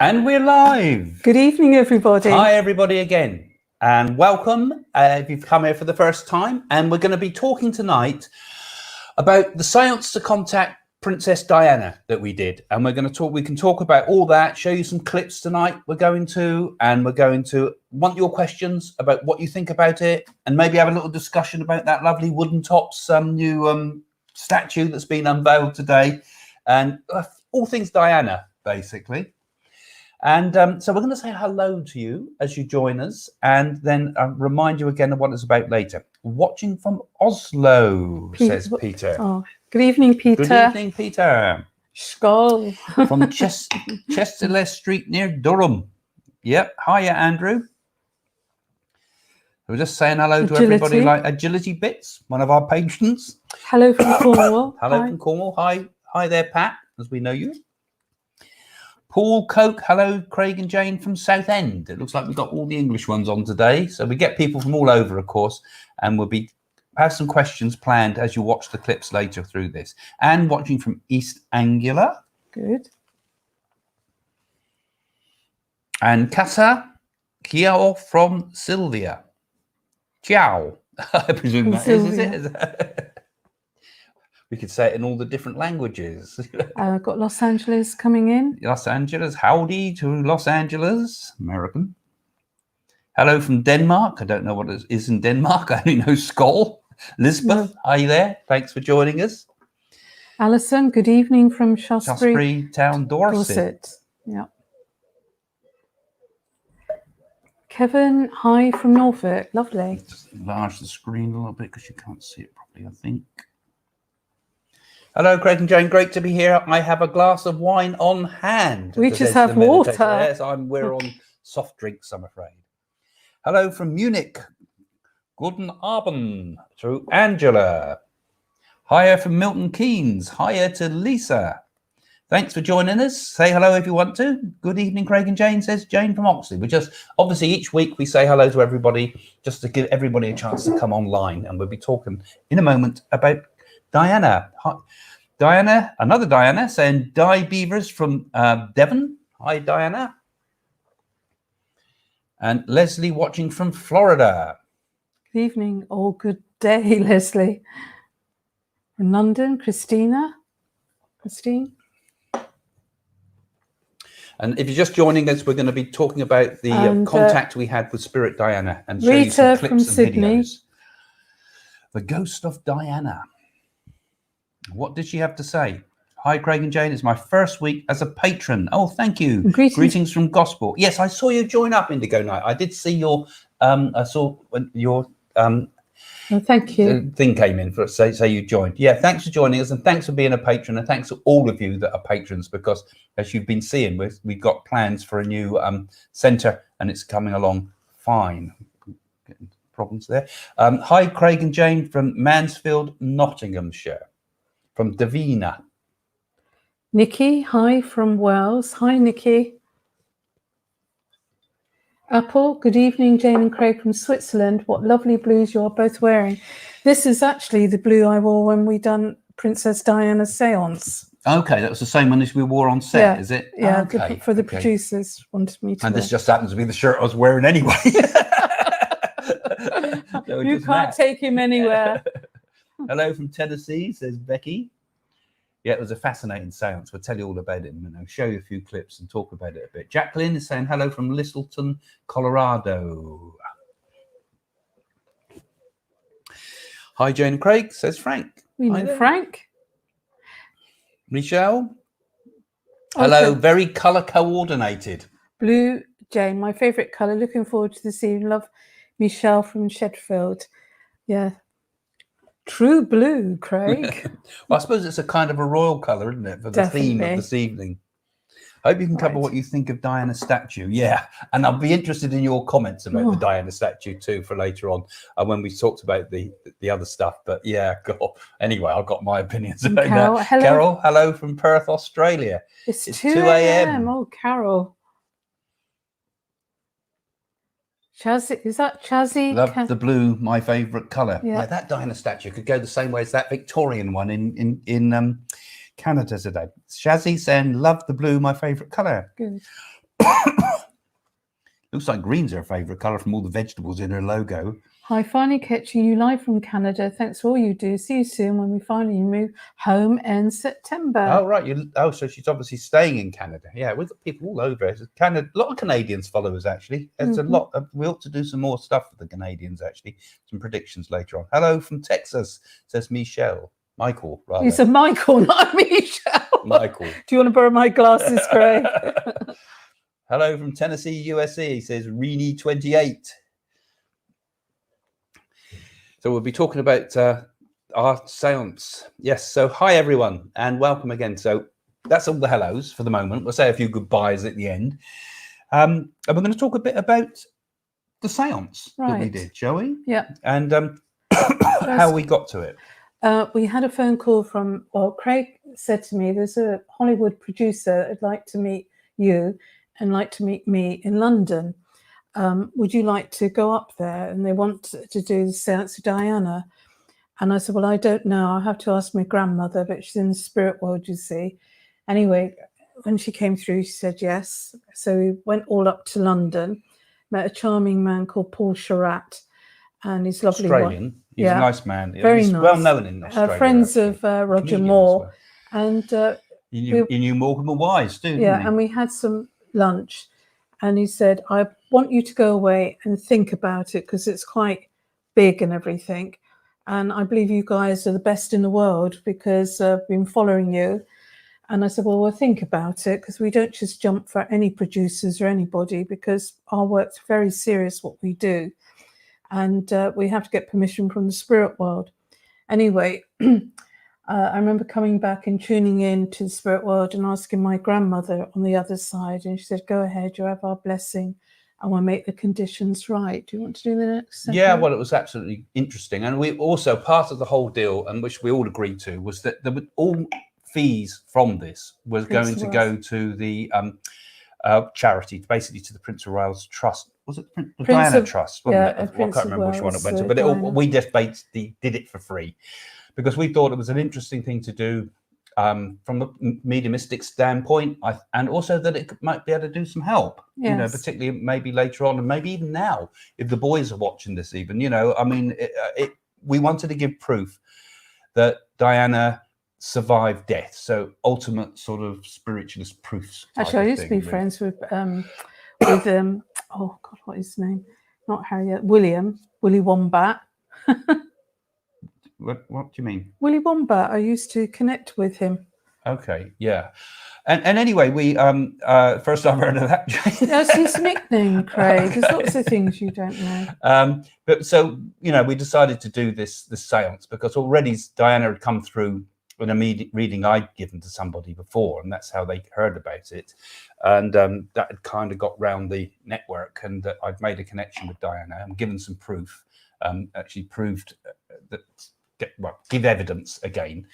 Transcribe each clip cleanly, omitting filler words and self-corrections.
And we're live. Good evening, everybody. Hi, everybody, again. And welcome if you've come here for the first time. And we're going to be talking tonight about the seance to contact Princess Diana that we did. And we're going to talk, we can talk about all that, show you some clips tonight we're going to want your questions about what you think about it, and maybe have a little discussion about that lovely wooden tops new statue that's been unveiled today. And all things Diana, basically. And so we're going to say hello to you as you join us, and then remind you again of what it's about later. Watching from Oslo, says Peter. Oh, good evening, Peter. Good evening, Peter. Skål. From Chester Street near Durham. Yep. Hiya, Andrew. We're just saying hello to everybody, like Agility Bits, one of our patrons. Hello from Cornwall. Hello from Cornwall. Hi there, Pat, as we know you. Paul Coke, hello, Craig and Jane from Southend. It looks like we've got all the English ones on today. So we get people from all over, of course, and we'll have some questions planned as you watch the clips later through this. And watching from East Anglia. Good. And Casa Kiao from Sylvia. Ciao. I presume that is it? We could say it in all the different languages. I've got Los Angeles coming in. Los Angeles. Howdy to Los Angeles. American. Hello from Denmark. I don't know what it is in Denmark. I only know Skål. Lisbeth, Are you there? Thanks for joining us. Alison, good evening from Shaftesbury Town, Dorset. Yeah. Kevin, hi from Norfolk. Lovely. Just enlarge the screen a little bit because you can't see it properly, I think. Hello, Craig and Jane. Great to be here. I have a glass of wine on hand. We just have water. Yes, we're on soft drinks, I'm afraid. Hello from Munich. Guten Abend to Angela. Hiya from Milton Keynes. Hiya to Lisa. Thanks for joining us. Say hello if you want to. Good evening, Craig and Jane, says Jane from Oxley. We just, obviously, each week we say hello to everybody just to give everybody a chance to come online. And we'll be talking in a moment about Diana. Hi, Diana, another Diana, saying Di Beavers from Devon. Hi, Diana. And Leslie watching from Florida. Good evening, or good day, Leslie. From London, Christine. And if you're just joining us, we're going to be talking about the contact we had with Spirit Diana and show Rita you some clips from and Sydney. videos. The Ghost of Diana. What did she have to say? Hi, Craig and Jane. It's my first week as a patron. Oh, thank you. Greetings from Gosport. Yes, I saw you join up Indigo Night. I did see your thank you. Thing came in for say you joined. Yeah, thanks for joining us, and thanks for being a patron, and thanks to all of you that are patrons, because as you've been seeing, we've got plans for a new centre, and it's coming along fine. Getting problems there. Hi, Craig and Jane from Mansfield, Nottinghamshire. From Davina. Nikki, hi from Wales. Hi, Nikki. Apple, good evening, Jane and Craig from Switzerland. What lovely blues you're both wearing. This is actually the blue I wore when we done Princess Diana's seance. Okay, that was the same one as we wore on set, is it? Yeah, okay. For the producers wanted me to And wear. this just happens to be the shirt I was wearing anyway. So you can't take him anywhere. Hello from Tennessee, says Becky. Yeah, it was a fascinating seance. We'll tell you all about it and I'll show you a few clips and talk about it a bit. Jacqueline is saying hello from Littleton, Colorado. Hi, Jane and Craig, says Frank. We know Frank. Michelle. Hello, very colour coordinated. Blue, Jane, my favourite colour. Looking forward to this evening. Love, Michelle from Sheffield. Yeah. True blue, Craig. Well, I suppose it's a kind of a royal colour, isn't it, for the theme of this evening. I hope you can cover what you think of Diana's statue. Yeah, and I'll be interested in your comments about the Diana statue too for later on when we talked about the other stuff. But yeah, God. Anyway, I've got my opinions about that. Hello. Carol, hello from Perth, Australia. It's 2 a.m. Oh, Carol. Chazzy, is that Chazzy? Love the blue, my favourite colour. Yeah, that Diana statue could go the same way as that Victorian one in Canada today. Shazzy saying, love the blue, my favourite colour. Good. Looks like green's her favourite colour from all the vegetables in her logo. Hi, finally catching you live from Canada. Thanks for all you do. See you soon when we finally move home in September. Oh, right. So she's obviously staying in Canada. Yeah, we've got people all over. Canada, a lot of Canadians follow us, actually. There's a lot. We ought to do some more stuff for the Canadians, actually. Some predictions later on. Hello from Texas, says Michael, rather. You said Michael, not Michelle. Michael. Do you want to borrow my glasses, Craig? Hello from Tennessee, USA, he says Reenie28. So we'll be talking about our seance. Yes, so hi everyone and welcome again. So that's all the hellos for the moment. We'll say a few goodbyes at the end. And we're going to talk a bit about the seance that we did, shall we? Yeah. And how we got to it. We had a phone call from, Craig said to me, there's a Hollywood producer that'd like to meet you and like to meet me in London. Would you like to go up there? And they want to do the Seance of Diana. And I said, well, I don't know. I'll have to ask my grandmother, but she's in the spirit world, you see. Anyway, when she came through, she said yes. So we went all up to London, met a charming man called Paul Sherratt, and he's lovely. Australian. He's a nice man. Very He's nice. well known in Australia. Friends of Roger Moore. Well. And he knew Morgan and Wise too, yeah, didn't he? and we had some lunch. And he said, I want you to go away and think about it because it's quite big and everything. And I believe you guys are the best in the world because I've been following you. And I said, well, we'll think about it because we don't just jump for any producers or anybody because our work's very serious what we do. And we have to get permission from the spirit world. Anyway, I remember coming back and tuning in to the spirit world and asking my grandmother on the other side. And she said, go ahead, you have our blessing. And we'll make the conditions right. Do you want to do the next segment? Yeah, well, it was absolutely interesting. And we also, part of the whole deal, and which we all agreed to, was that all fees from this was going to go to the charity, basically to the Prince of Wales Trust. Was it the Diana Trust? Wasn't it? I can't remember which one it went to. But we just basically did it for free because we thought it was an interesting thing to do from the mediumistic standpoint, and also that it might be able to do some help, particularly maybe later on, and maybe even now, if the boys are watching this even, I mean, we wanted to give proof that Diana survived death. So ultimate sort of spiritualist proofs. Actually, I used to be friends with oh God, what is his name? Not Harriet, Willie Wombat. What do you mean? Willie Wombat. I used to connect with him. Okay, yeah. And anyway, we first I've heard of that. That's his nickname, Craig. There's lots of things you don't know. But so, we decided to do this seance because already Diana had come through an immediate reading I'd given to somebody before, and that's how they heard about it. And that had kind of got round the network, and I'd made a connection with Diana and given some proof, actually proved that, give evidence again.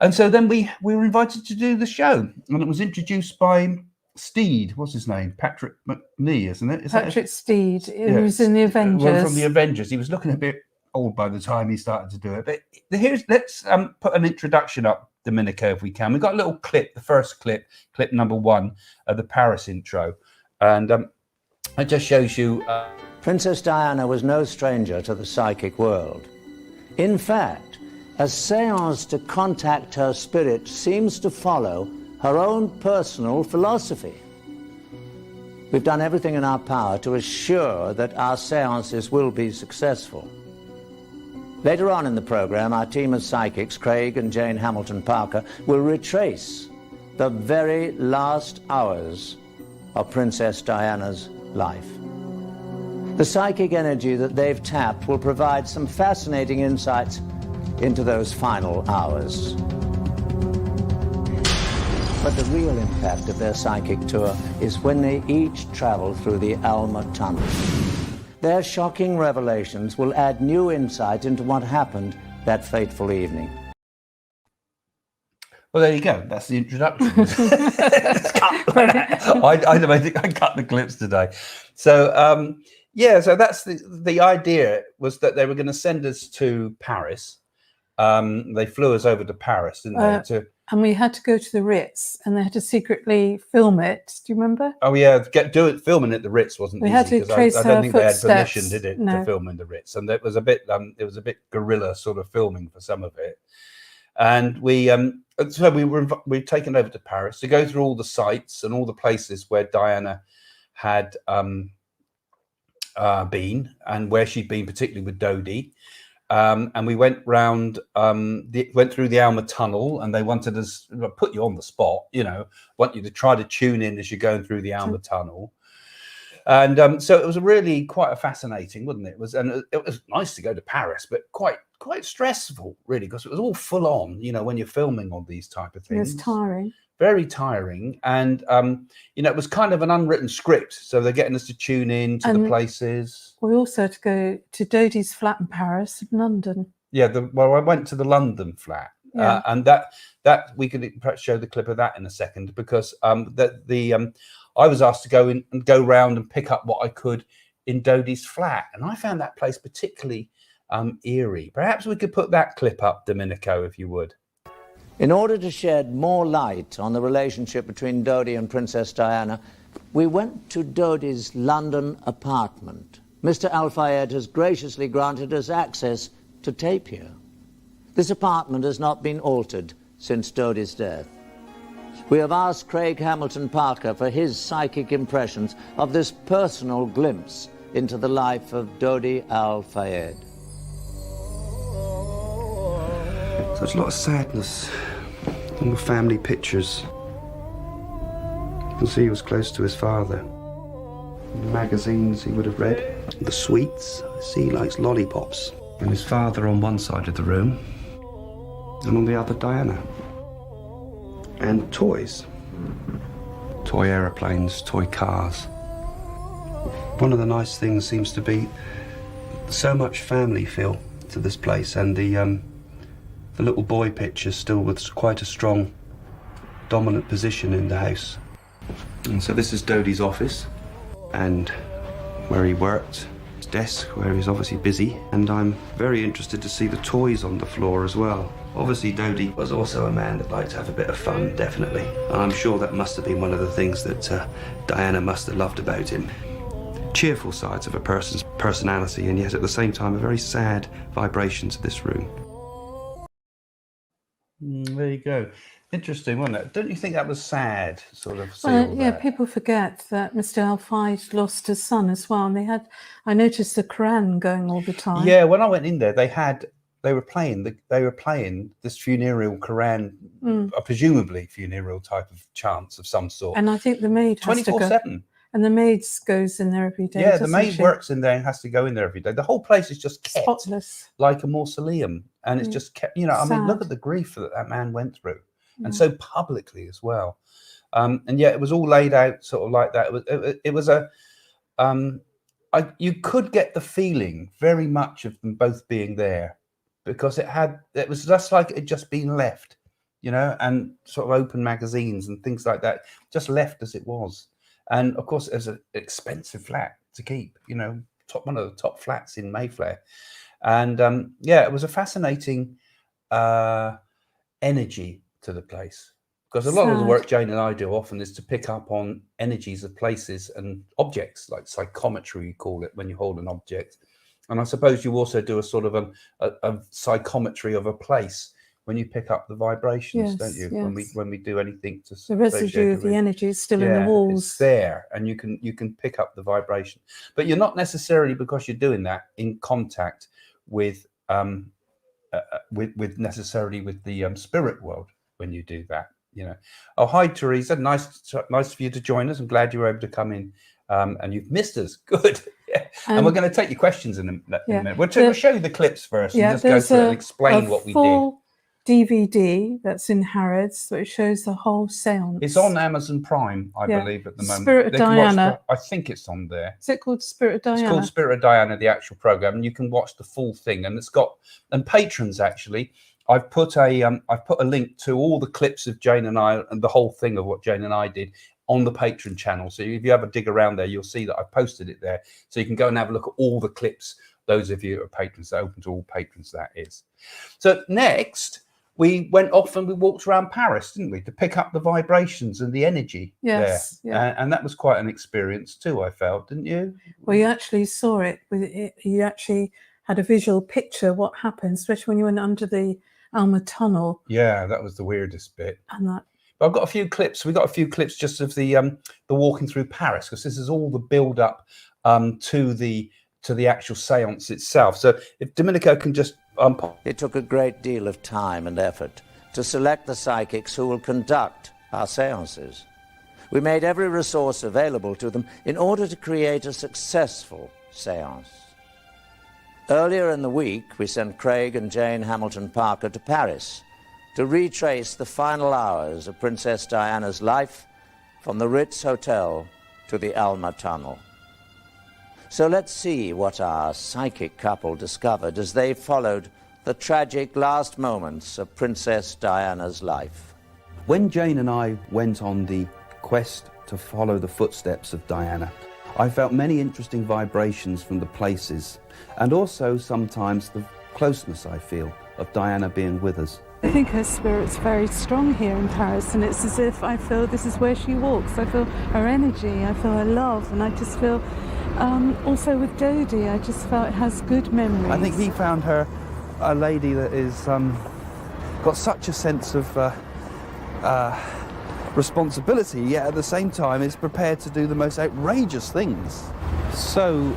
And so then we were invited to do the show, and it was introduced by Steed. What's his name? Patrick McNee, isn't it? Patrick Steed. He was in the Avengers. Well, from the Avengers. He was looking a bit old by the time he started to do it. But let's put an introduction up, Dominica, if we can. We've got a little clip, the first clip number 1 of the Paris intro. And it just shows you... Princess Diana was no stranger to the psychic world. In fact, a seance to contact her spirit seems to follow her own personal philosophy. We've done everything in our power to assure that our seances will be successful. Later on in the program, our team of psychics, Craig and Jane Hamilton Parker, will retrace the very last hours of Princess Diana's life. The psychic energy that they've tapped will provide some fascinating insights into those final hours. But the real impact of their psychic tour is when they each travel through the Alma Tunnel. Their shocking revelations will add new insight into what happened that fateful evening. Well, there you go. That's the introduction. I cut the clips today. So, so that's the idea, was that they were going to send us to Paris. They flew us over to Paris, didn't they? and we had to go to the Ritz, and they had to secretly film it. Do you remember? Oh yeah, filming at the Ritz wasn't We easy had to because trace I her don't think they had permission, footsteps. did it, No. to film in the Ritz, and it was a bit guerrilla sort of filming for some of it. And so we'd taken over to Paris to go through all the sites and all the places where Diana had been and where she'd been, particularly with Dodi. And we went round, went through the Alma Tunnel, and they wanted us put you on the spot, want you to try to tune in as you're going through the Alma Tunnel. And so it was really quite fascinating, wasn't it? It was nice to go to Paris, but quite stressful, really, because it was all full on, when you're filming all these type of things. It was tiring. Very tiring. And, it was kind of an unwritten script. So they're getting us to tune in to the places. We also had to go to Dodi's flat in Paris and London. Yeah, I went to the London flat. Yeah. And that we could perhaps show the clip of that in a second, because I was asked to go round and pick up what I could in Dodi's flat, and I found that place particularly eerie. Perhaps we could put that clip up, Domenico, if you would. In order to shed more light on the relationship between Dodi and Princess Diana, we went to Dodi's London apartment. Mr. Al-Fayed has graciously granted us access to tape here. This apartment has not been altered since Dodi's death. We have asked Craig Hamilton Parker for his psychic impressions of this personal glimpse into the life of Dodi Al-Fayed. There's a lot of sadness in the family pictures. You can see he was close to his father. In the magazines he would have read, the sweets, I see he likes lollipops. And his father on one side of the room, and on the other Diana. And toys. Toy aeroplanes, toy cars. One of the nice things seems to be so much family feel to this place, and the little boy picture still with quite a strong dominant position in the house. And so this is Dodi's office, and where he worked, his desk where he's obviously busy, and I'm very interested to see the toys on the floor as well. Obviously Dodi was also a man that liked to have a bit of fun, definitely, and I'm sure that must have been one of the things that Diana must have loved about him. Cheerful sides of a person's personality, and yet at the same time a very sad vibration to this room. There you go. Interesting, wasn't it? Don't you think that was sad, sort of? Yeah, people forget that Mr. Al-Fayed lost his son as well, and I noticed the Quran going all the time. Yeah, when I went in there, they were playing this funereal Quran, presumably funereal type of chants of some sort. And I think the maid has to go. 24/7. And the maid goes in there every day. Yeah, the maid works in there and has to go in there every day. The whole place is just kept spotless, like a mausoleum, and it's just kept. I mean, look at the grief that man went through, and so publicly as well. And yet it was all laid out sort of like that. It was you could get the feeling very much of them both being there, because it was just like it had just been left, and sort of open magazines and things like that, just left as it was. And of course, it was an expensive flat to keep, one of the top flats in Mayfair. And it was a fascinating energy to the place, because a lot of the work Jane and I do often is to pick up on energies of places and objects, like psychometry, you call it, when you hold an object. And I suppose you also do a sort of a psychometry of a place when you pick up the vibrations, don't you? Yes. When we do anything to the residue of the energy is still in the walls. It's there, and you can pick up the vibration, but you're not necessarily, because you're doing that, in contact with necessarily with the spirit world when you do that. Oh, hi Teresa, nice for you to join us. I'm glad you were able to come in, and you've missed us. Good. Yeah. And we're going to take your questions in a minute. We'll show you the clips first, and just go through and explain what we did. DVD that's in Harrods, so it shows the whole seance. It's on Amazon Prime, I believe, at the moment. Spirit of Diana. I think it's on there. Is it called Spirit of Diana? It's called Spirit of Diana, the actual program, and you can watch the full thing. And patrons actually. I've put a link to all the clips of Jane and I and the whole thing of what Jane and I did on the Patron channel. So if you have a dig around there, you'll see that I posted it there. So you can go and have a look at all the clips. Those of you who are patrons, open to all patrons, that is. So next, we went off and we walked around Paris, didn't we, to pick up the vibrations and the energy Yes, there. yeah. And that was quite an experience too, I felt, didn't you? Well, you actually saw it. You actually had a visual picture what happened, especially when you went under the Alma Tunnel. Yeah, that was the weirdest bit. And that, But I've got a few clips. We got a few clips just of the walking through Paris, because this is all the build up to the actual séance itself. So if Domenico can just It took a great deal of time and effort to select the psychics who will conduct our séances. We made every resource available to them in order to create a successful séance. Earlier in the week, we sent Craig and Jane Hamilton Parker to Paris to retrace the final hours of Princess Diana's life from the Ritz Hotel to the Alma Tunnel. So let's see what our psychic couple discovered as they followed the tragic last moments of Princess Diana's life. When Jane and I went on the quest to follow the footsteps of Diana, I felt many interesting vibrations from the places, and also sometimes the closeness I feel of Diana being with us. I think her spirit's very strong here in Paris, and it's as if I feel this is where she walks. I feel her energy, I feel her love, and I just feel, also with Dodi, I just felt it has good memories. I think he found her a lady that is got such a sense of responsibility, yet at the same time is prepared to do the most outrageous things. So,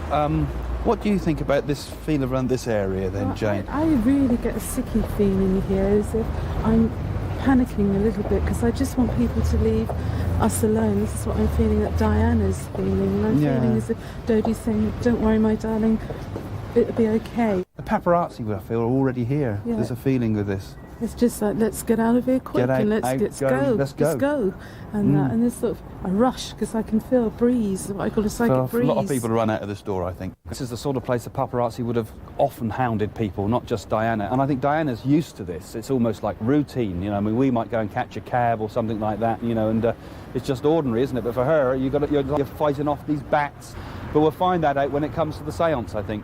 what do you think about this feel around this area then, Well, Jane? I really get a sicky feeling here, as if I'm panicking a little bit, because I just want people to leave us alone. This is what I'm feeling that Diana's feeling, and I'm feeling as if Dodi's saying, don't worry, my darling, it'll be okay. The paparazzi, I feel, are already here. Yeah. There's a feeling of this. It's just like, let's get out of here quick, and let's go. And there's sort of a rush, because I can feel a breeze, what I call a psychic breeze. A lot of people run out of this door, I think. This is the sort of place the paparazzi would have often hounded people, not just Diana. And I think Diana's used to this. It's almost like routine, you know. I mean, we might go and catch a cab or something like that, you know, and it's just ordinary, isn't it? But for her, you're fighting off these bats. But we'll find that out when it comes to the séance, I think.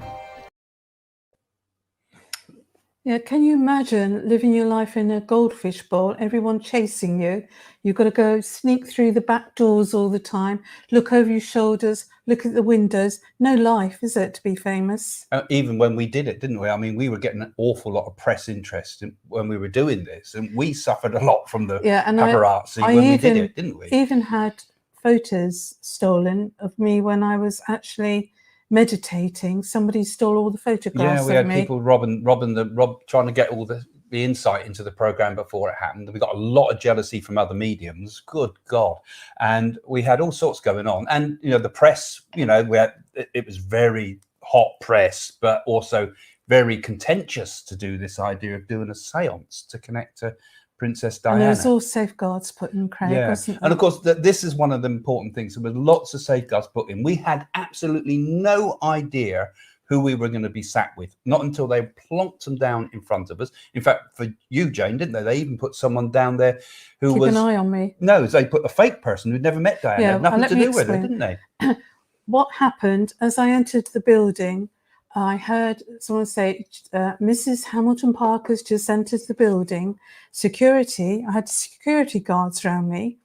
yeah, can you imagine living your life in a goldfish bowl, everyone chasing you? You've got to go sneak through the back doors all the time, look over your shoulders, look at the windows. No life, is it, to be famous? even when we did it, didn't we? I mean, we were getting an awful lot of press interest when we were doing this, and we suffered a lot from the paparazzi when we did it, didn't we? Even had photos stolen of me when I was actually meditating. Somebody stole all the photographs. Yeah, we had of me. people trying to get all the insight into the program before it happened. We got a lot of jealousy from other mediums. Good God. And we had all sorts going on. And, you know, the press, you know, it was very hot press, but also very contentious to do this idea of doing a séance to connect to Princess Diana. And there was all safeguards put in, Craig, wasn't there? And of course, this is one of the important things. There was lots of safeguards put in. We had absolutely no idea who we were going to be sat with, not until they plonked them down in front of us. In fact, for you, Jane, didn't they? They even put someone down there who Keep an eye on me. No, they put a fake person who'd never met Diana. Yeah, Had nothing let to me do with it, explain. didn't they? What happened, as I entered the building, I heard someone say, Mrs. Hamilton Parker's just entered the building. Security, I had security guards around me.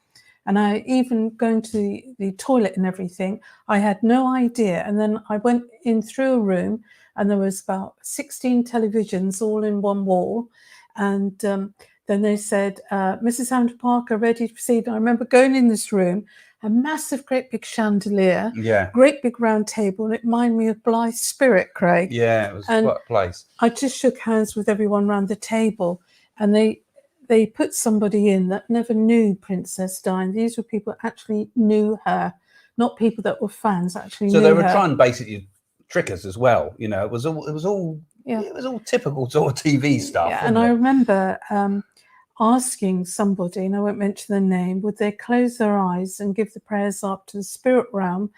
And I even going to the toilet and everything, I had no idea. And then I went in through a room, and there was about 16 televisions all in one wall. And then they said, Mrs. Hamilton Parker, ready to proceed. And I remember going in this room, a massive, great big chandelier, great big round table, and it reminded me of Blythe's Spirit, Craig. Yeah, it was And quite a place. I just shook hands with everyone around the table, and they put somebody in that never knew Princess Diana. These were people that actually knew her, not people that were fans. Actually, So knew they were her. trying to basically trick us as well. You know, it was all typical sort of TV stuff. Yeah, and I remember asking somebody, and I won't mention their name, would they close their eyes and give the prayers up to the spirit realm,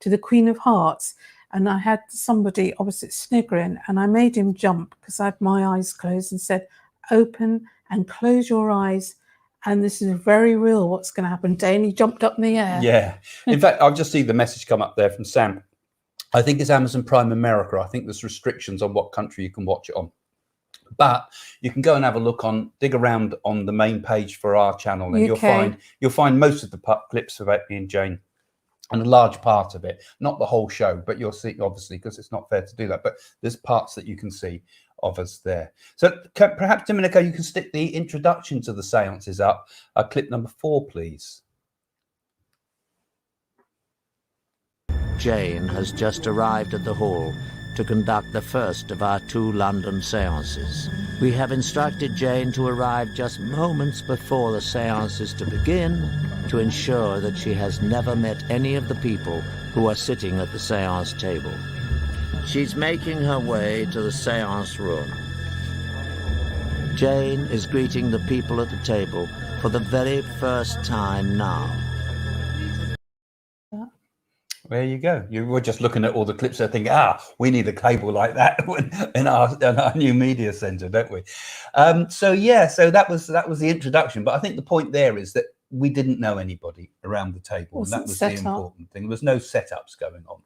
to the Queen of Hearts? And I had somebody opposite sniggering, and I made him jump because I had my eyes closed and said, open and close your eyes, and this is very real what's going to happen. Danny jumped up in the air. Yeah. In fact, I've just seen the message come up there from Sam. I think it's Amazon Prime America. I think there's restrictions on what country you can watch it on. But you can go and have a look dig around on the main page for our channel, and UK. you'll find most of the clips of me and Jane, and a large part of it, not the whole show, but you'll see, obviously, because it's not fair to do that, but there's parts that you can see of us there. So perhaps, Domenico, you can stick the introduction to the seances up, clip number 4, please. Jane has just arrived at the hall to conduct the first of our 2 London seances. We have instructed Jane to arrive just moments before the seance is to begin, to ensure that she has never met any of the people who are sitting at the seance table. She's making her way to the seance room. Jane is greeting the people at the table for the very first time now. There you go. You were just looking at all the clips there thinking, we need a cable like that in our new media centre, don't we? So that was the introduction. But I think the point there is that we didn't know anybody around the table. And that was the important thing. There was no setups going on.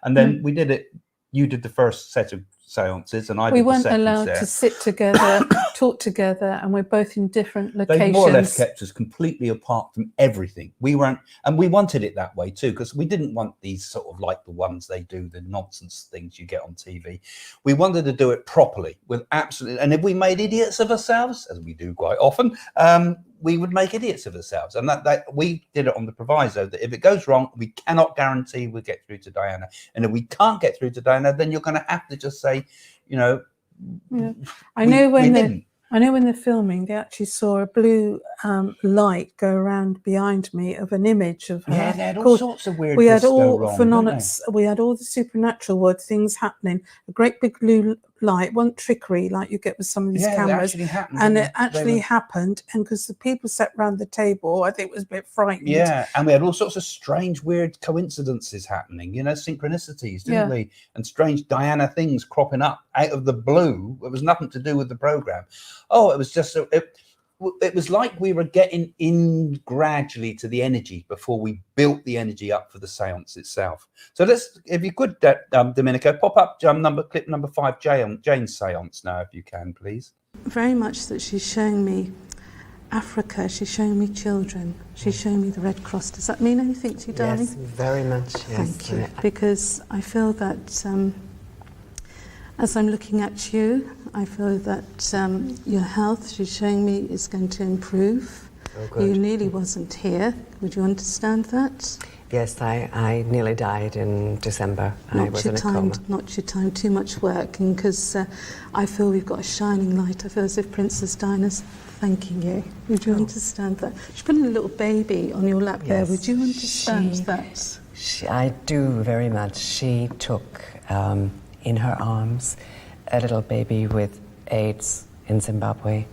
And then we did it. You did the first set of seances, and I did the second set. We weren't allowed to sit together, talk together, and we're both in different locations. They more or less kept us completely apart from everything. We weren't, and we wanted it that way too, because we didn't want these sort of like the ones they do, the nonsense things you get on TV. We wanted to do it properly, with absolutely, and if we made idiots of ourselves, as we do quite often, we would make idiots of ourselves. And that we did it on the proviso that if it goes wrong, we cannot guarantee we'll get through to Diana. And if we can't get through to Diana, then you're going to have to just say, I know when they're filming, they actually saw a blue light go around behind me of an image of her. Yeah, they had all sorts of weird. We had all we had all the supernatural things happening. A great big blue light, one trickery like you get with some of these cameras, it actually happened. And because the people sat around the table, I think it was a bit frightened. Yeah, and we had all sorts of strange, weird coincidences happening. Synchronicities, didn't we? And strange Diana things cropping up out of the blue. It was nothing to do with the program. Oh, it was just it was like we were getting in gradually to the energy before we built the energy up for the seance itself. So if you could, Domenico, pop up clip number 5, Jane's seance now, if you can, please. Very much that she's showing me Africa, she's showing me children, she's showing me the Red Cross. Does that mean anything to you, darling? Yes, very much, yes. Thank you, because I feel that as I'm looking at you, I feel that your health, she's showing me, is going to improve. Oh, good. You nearly wasn't here. Would you understand that? Yes, I nearly died in December. I was in a coma. Not your time, too much work. And because I feel we've got a shining light. I feel as if Princess Diana's thanking you. Would you understand that? She's putting a little baby on your lap there. Would you understand that? I do very much. She took in her arms a little baby with AIDS in Zimbabwe.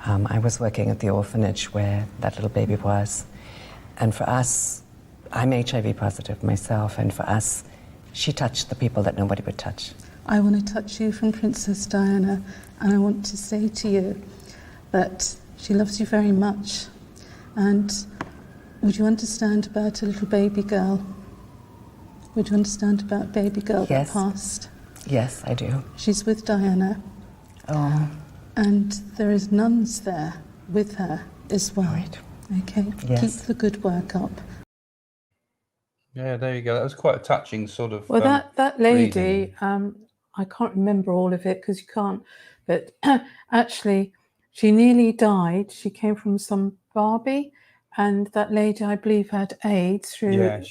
I was working at the orphanage where that little baby was. And for us, I'm HIV positive myself, and for us, she touched the people that nobody would touch. I want to touch you from Princess Diana, and I want to say to you that she loves you very much. And would you understand about a little baby girl? Would you understand about baby girl that passed? Yes, I do. She's with Diana. Oh. And there is nuns there with her as well. Right. Okay. Yes. Keep the good work up. Yeah, there you go. That was quite a touching sort of. Well, that lady, I can't remember all of it because you can't. But actually, she nearly died. She came from some Barbie, and that lady, I believe, had AIDS through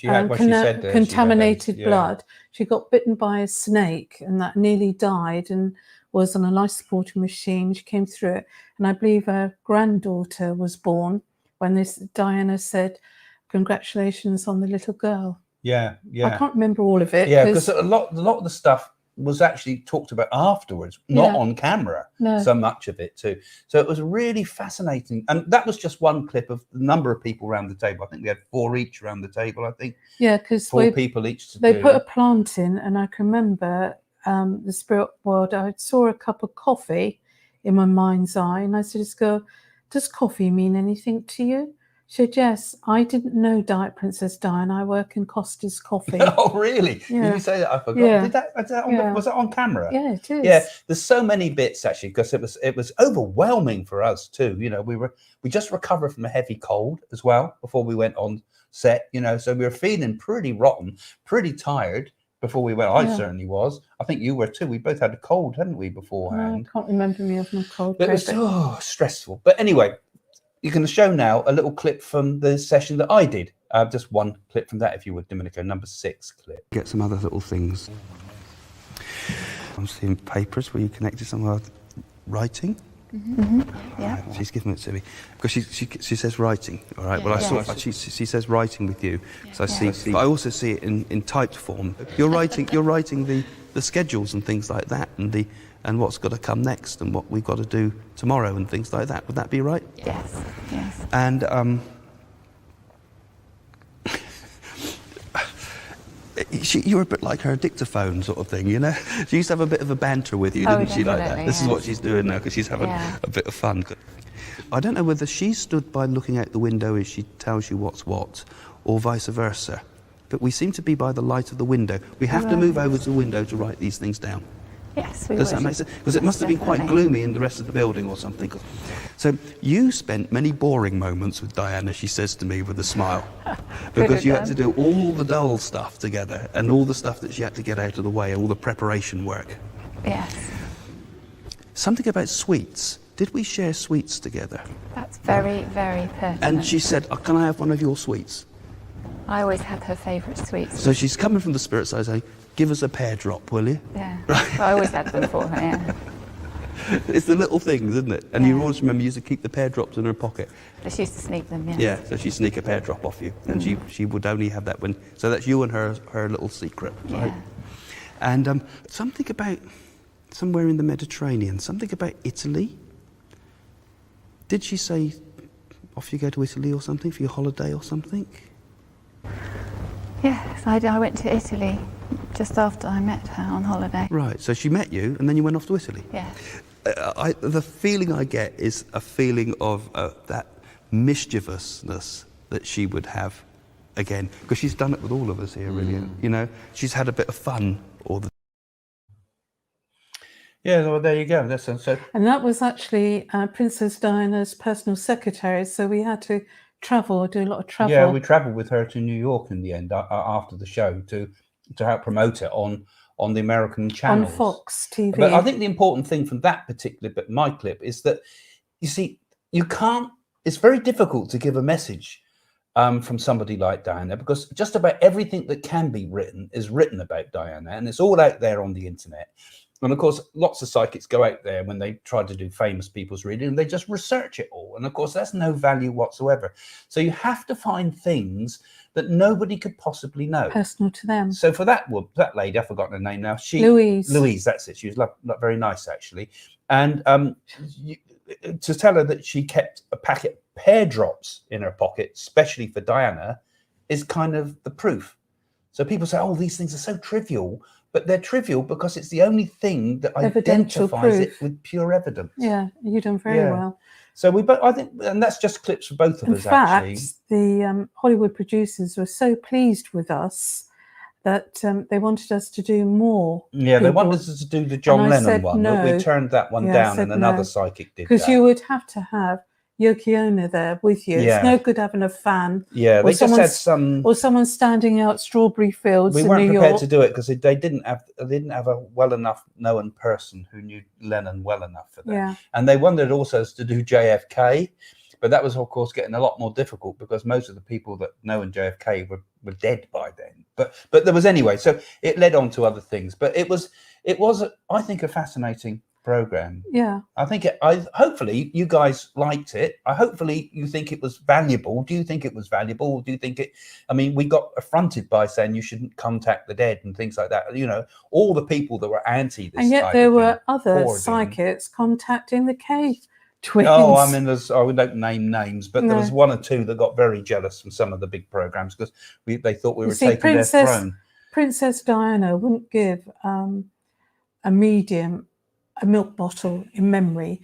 contaminated blood. She got bitten by a snake, and that nearly died, and was on a life supporting machine. She came through it, and I believe her granddaughter was born when Diana said, "Congratulations on the little girl." Yeah. I can't remember all of it. Yeah, because a lot of the stuff was actually talked about afterwards, not on camera. No. So much of it too. So it was really fascinating, and that was just one clip of the number of people around the table. I think we had 4 each around the table. I think. Yeah, because 4 people each. They put a plant in, and I can remember the spirit world. I saw a cup of coffee in my mind's eye, and I said, "Does coffee mean anything to you?" She said, yes, I didn't know Diet Princess Diana. I work in Costa's Coffee. Oh, really? Yeah. Did you say that? I forgot. Yeah. Was that on camera? Yeah, it is. Yeah, there's so many bits actually, because it was overwhelming for us too. You know, we just recovered from a heavy cold as well before we went on set. You know, so we were feeling pretty rotten, pretty tired before we went. I certainly was. I think you were too. We both had a cold, hadn't we, beforehand? I can't remember me having a cold. But it was so stressful. But anyway, you can show now a little clip from the session that I did. Just one clip from that, if you would, Domenico, number 6 clip. Get some other little things. I'm seeing papers where you connected some writing. Yeah. She's given it to me because she says writing. All right. Well, I saw she says writing with you. So I see. But I also see it in typed form. You're writing the schedules and things like that, and what's got to come next and what we've got to do tomorrow and things like that. Would that be right? Yes. Yes. And you were a bit like her dictaphone sort of thing, you know? She used to have a bit of a banter with you, didn't she, like that? This is what she's doing now, because she's having a bit of fun. I don't know whether she stood by looking out the window as she tells you what's what, or vice versa. But we seem to be by the light of the window. We have to move over to the window to write these things down. Yes, we Does that make sense? Because it must have been quite gloomy in the rest of the building or something. So you spent many boring moments with Diana, she says to me with a smile, because you had to do all the dull stuff together and all the stuff that she had to get out of the way, all the preparation work. Yes. Something about sweets. Did we share sweets together? That's very, very pertinent. And she said, can I have one of your sweets? I always had her favourite sweets. So she's coming from the spirit side saying, give us a pear drop, will you? Yeah. Well, I always had them for her, yeah. It's the little things, isn't it? And you always remember you used to keep the pear drops in her pocket. She used to sneak them, yeah. Yeah, so she'd sneak a pear drop off you. And she would only have that when... So that's you and her little secret, right? Yeah. And something about somewhere in the Mediterranean, something about Italy. Did she say, off you go to Italy or something for your holiday or something? Yes, I went to Italy just after I met her on holiday. Right, so she met you and then you went off to Italy? Yeah. The feeling I get is a feeling of that mischievousness that she would have again, because she's done it with all of us here, really. You know, she's had a bit of fun all the Yeah, well, there you go. That's so. And that was actually Princess Diana's personal secretary, so we had to do a lot of travel. Yeah, we travelled with her to New York in the end after the show to help promote it on the American channels. On Fox TV. But I think the important thing from that particular my clip is that, you see, it's very difficult to give a message from somebody like Diana, because just about everything that can be written is written about Diana, and it's all out there on the internet. And of course, lots of psychics go out there when they try to do famous people's reading and they just research it all. And of course, that's no value whatsoever. So you have to find things that nobody could possibly know. Personal to them. So for that lady, I've forgotten her name now. Louise, that's it. She was very nice, actually. And to tell her that she kept a packet of pear drops in her pocket, especially for Diana, is kind of the proof. So people say, oh, these things are so trivial. But they're trivial because it's the only thing that identifies it with pure evidence. Yeah, you've done very well. So I think, and that's just clips for both of us, actually. In fact, the Hollywood producers were so pleased with us that they wanted us to do more. Yeah, they wanted us to do the John Lennon one. No. We turned that one down, and another psychic did that. Because you would have to have Yoko Ono there with you. Yeah. It's no good having a fan. Yeah, they just had or someone standing out strawberry fields in New York. We weren't prepared to do it because they didn't have a well enough known person who knew Lennon well enough for that. Yeah. And they wanted also to do JFK, but that was of course getting a lot more difficult because most of the people that know in JFK were dead by then. But there was anyway, so it led on to other things. But it was I think a fascinating program. Yeah, I think hopefully you guys liked it. Hopefully you think it was valuable. Do you think it was valuable? Do you think it? I mean, we got affronted by saying you shouldn't contact the dead and things like that. You know, all the people that were anti this. And yet there were other psychics contacting the K twins. Oh, I mean, we don't name names, but there was one or two that got very jealous from some of the big programs because they thought we were taking their throne. Princess Diana wouldn't give a medium a milk bottle in memory.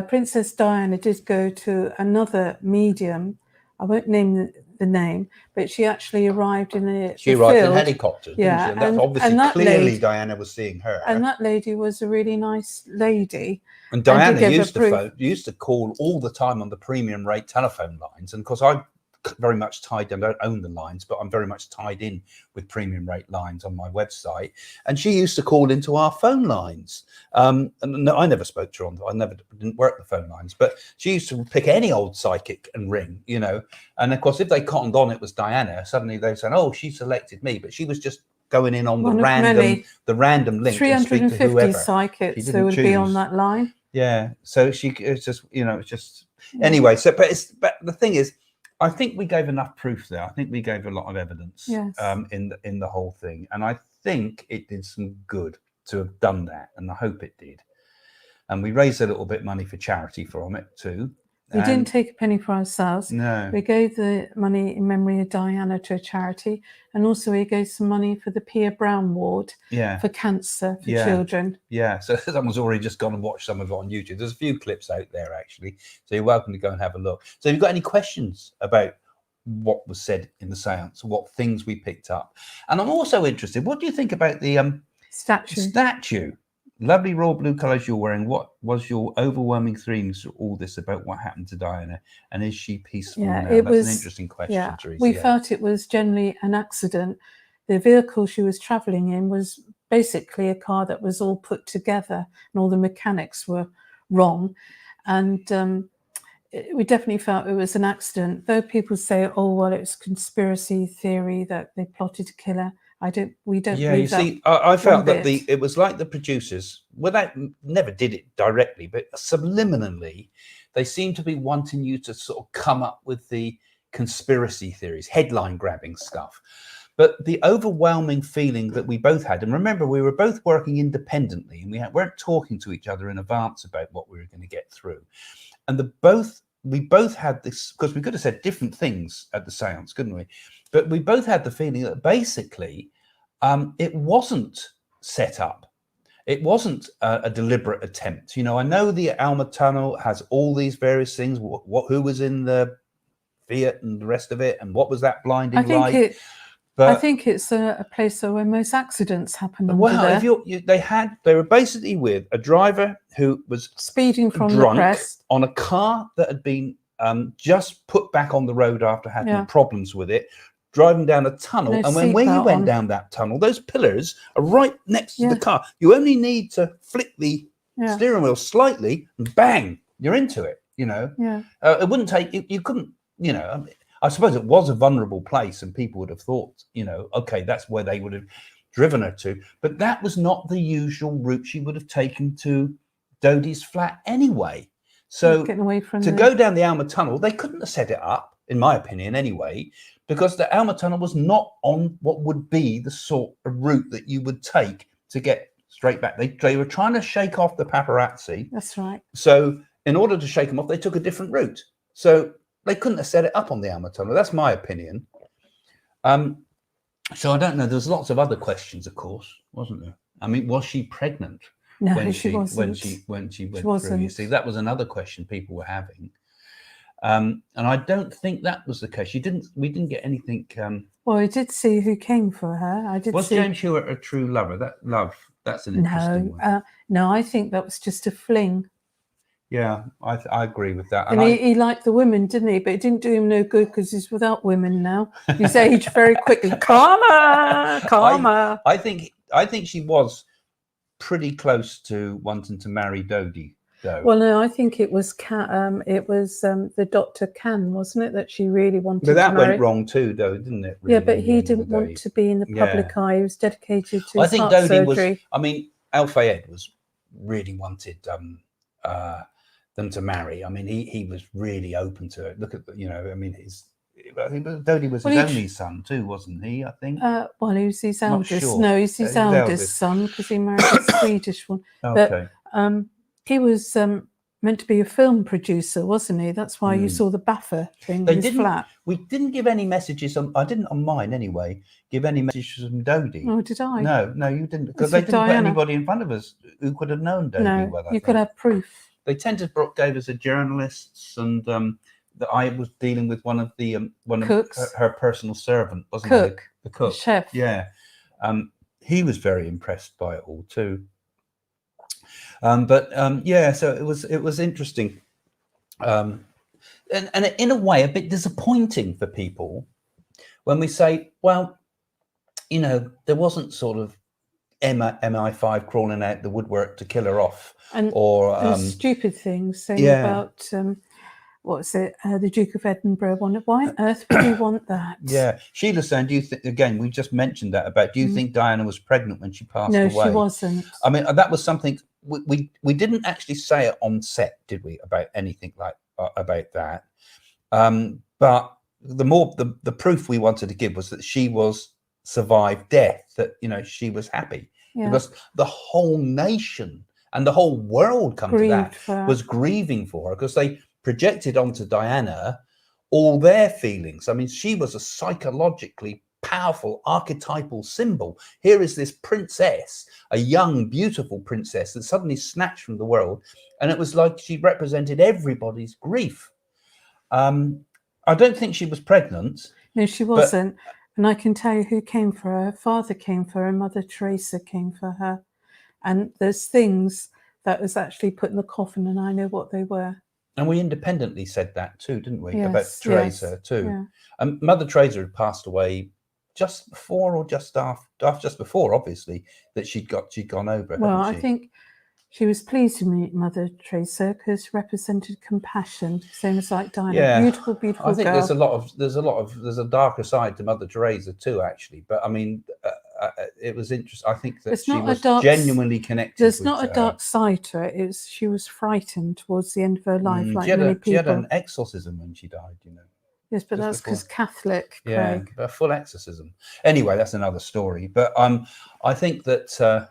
Princess Diana did go to another medium I won't name the name, but she actually arrived in the She arrived in field. helicopter, didn't Yeah, she? And that's and- obviously and that clearly lady- Diana was seeing her. And that lady was a really nice lady. And did Diana give her used to proof. used to call all the time on the premium rate telephone lines. And of course, I'm very much tied in. I don't own the lines, but I'm very much tied in with premium rate lines on my website. And she used to call into our phone lines. And no, I never spoke to her I didn't work the phone lines, but she used to pick any old psychic and ring, you know. And of course, if they cottoned on it was Diana, suddenly they said, "Oh, she selected me," but she was just going in on One the of many. random link and speak to 350 whoever. psychics She there would didn't be on choose. that line. Yeah, so it's just, you know, it's just anyway. So, but the thing is, I think we gave enough proof there. I think we gave a lot of evidence Yes. in the whole thing, and I think it did some good to have done that, and I hope it did. And we raised a little bit of money for charity from it too. We didn't take a penny for ourselves. No. We gave the money in memory of Diana to a charity, and also we gave some money for the Pia Brown ward Yeah. for cancer for Yeah. children. Yeah, so someone's already just gone and watched some of it on YouTube. There's a few clips out there actually, so you're welcome to go and have a look. So if you've got any questions about what was said in the seance, what things we picked up, and I'm also interested, what do you think about the statue? Lovely royal blue colours you're wearing. What was your overwhelming themes through all this about what happened to Diana, and is she peaceful now? It That's was an interesting question, Yeah, Teresa. we felt it was generally an accident. The vehicle she was travelling in was basically a car that was all put together, and all the mechanics were wrong. And we definitely felt it was an accident. Though people say, "Oh, well, it's conspiracy theory that they plotted to kill her." We don't. Yeah, believe you that see, I felt that bit. it was like the producers, well, that never did it directly, but subliminally, they seem to be wanting you to sort of come up with the conspiracy theories, headline grabbing stuff. But the overwhelming feeling that we both had, and remember, we were both working independently, and we weren't talking to each other in advance about what we were going to get through. And we both had this, because we could have said different things at the seance, couldn't we? But we both had the feeling that basically it wasn't set up. It wasn't a deliberate attempt. You know, I know the Alma Tunnel has all these various things, who was in the Fiat and the rest of it, and what was that blinding light. I think it's a place where most accidents happen under well, there. They were basically with a driver who was Speeding from drunk the crest on a car that had been just put back on the road after having problems with it, driving down a tunnel. And when you went down that tunnel, those pillars are right next to the car. You only need to flick the steering wheel slightly and bang, you're into it, you know. It wouldn't take, you couldn't, you know, I suppose it was a vulnerable place and people would have thought, you know, okay, that's where they would have driven her to. But that was not the usual route she would have taken to Dodi's flat anyway. So to go down the Alma Tunnel, they couldn't have set it up, in my opinion anyway, because the Alma Tunnel was not on what would be the sort of route that you would take to get straight back. They were trying to shake off the paparazzi. That's right. So in order to shake them off, they took a different route. So they couldn't have set it up on the Alma Tunnel. That's my opinion. So I don't know. There's lots of other questions, of course, wasn't there? I mean, was she pregnant? No, she wasn't. When she went through, you see, that was another question people were having. And I don't think that was the case. We didn't get anything. Well, I did see who came for her. Was James Hewitt a true lover? That's an interesting one. No, I think that was just a fling. Yeah, I agree with that. And he liked the women, didn't he? But it didn't do him no good because he's without women now. He's aged very quickly. Karma. I think she was pretty close to wanting to marry Dodi, though. Well, no, I think it was the Dr. Can, wasn't it, that she really wanted but that to marry? went wrong too, though, didn't it? Really, yeah, but he didn't want to be in the public eye. He was dedicated to his heart surgery. I mean, Al Fayed was really wanted them to marry. I mean, he was really open to it. Look at, you know, I mean, Dodi was his only son too, wasn't he? I think. Well, he was his eldest. Sure. No, he's his eldest son because he married a Swedish one. Okay. But he was meant to be a film producer, wasn't he? That's why you saw the Baffa thing in his flat. We didn't give any messages I didn't on mine anyway. Give any messages from Dodi. Oh, did I? No, you didn't, because they didn't put anybody in front of us who could have known Dodi well. You could have proof. They tend to give us a journalists and that I was dealing with one of Cooks. her personal servant, wasn't Cook. I? The cook, Chef. Yeah, he was very impressed by it all too. So it was interesting, and in a way a bit disappointing for people when we say, well, you know, there wasn't sort of MI5 crawling out the woodwork to kill her off, And stupid things saying about what's it? The Duke of Edinburgh wanted. Why on earth would you want that? Yeah, Sheila's saying, do you think, again, we just mentioned that about, do you think Diana was pregnant when she passed away? No, she wasn't. I mean, that was something we didn't actually say it on set, did we, about anything like about that? But the proof we wanted to give was that she was survived death, that, you know, she was happy, because the whole nation and the whole world was grieving for her, because they projected onto Diana all their feelings. I mean, she was a psychologically powerful archetypal symbol. Here is this princess, a young, beautiful princess that suddenly snatched from the world, and it was like she represented everybody's grief. I don't think she was pregnant. No, she wasn't. And I can tell you who came for her. Her father came for her, Mother Teresa came for her. And there's things that was actually put in the coffin, and I know what they were. And we independently said that too, didn't we? Yes, about Teresa too. Yeah. Mother Teresa had passed away just before or just after, just before, obviously, that she'd gone over. Well, I think she was pleased to meet Mother Teresa because she represented compassion, same as like Diana. Yeah, beautiful girl. I think there's a darker side to Mother Teresa too, actually. But I mean, it was interesting. I think that she was genuinely connected. There's not a dark side to it. She was frightened towards the end of her life, like many people. She had an exorcism when she died, you know. Yes, but that's because Catholic, Craig. Yeah, a full exorcism. Anyway, that's another story. But I think that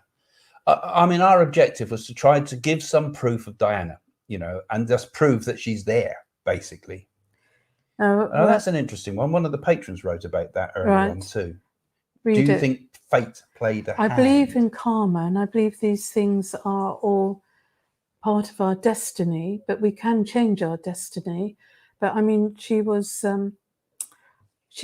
I mean, our objective was to try to give some proof of Diana, you know, and just prove that she's there, basically. That's an interesting one. One of the patrons wrote about that earlier on too. Do you think fate played a hand? I believe in karma, and I believe these things are all part of our destiny, but we can change our destiny. But I mean, she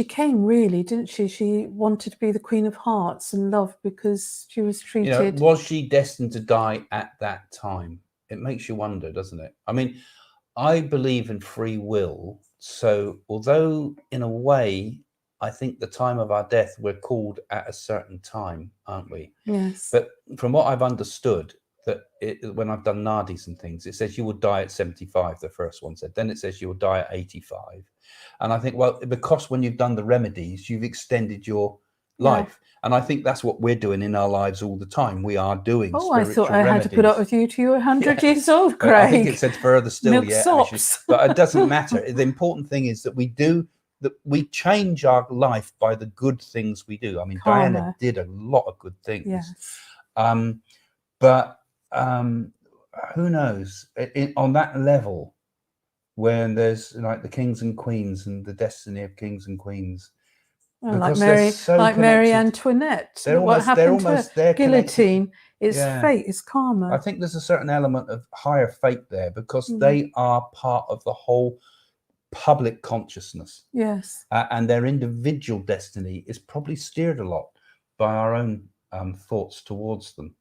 came really, didn't she? She wanted to be the Queen of Hearts and love because she was treated. You know, was she destined to die at that time? It makes you wonder, doesn't it? I mean, I believe in free will. So although in a way, I think the time of our death, we're called at a certain time, aren't we? Yes. But from what I've understood, that when I've done nadis and things, it says you will die at 75, the first one said. Then it says you will die at 85. And I think, well, because when you've done the remedies, you've extended your life. And I think that's what we're doing in our lives all the time. We are doing I thought I had to put up with you till you were 100 years old, Craig. I think it said further still, Milk sops. But it doesn't matter. The important thing is that we change our life by the good things we do. I mean, Karma. Diana did a lot of good things. Yes. But who knows? On that level, when there's like the kings and queens and the destiny of kings and queens, well, like Mary Antoinette. What happened to her? Guillotine. It's fate. It's karma. I think there's a certain element of higher fate there because they are part of the whole public consciousness. Yes. And their individual destiny is probably steered a lot by our own thoughts towards them.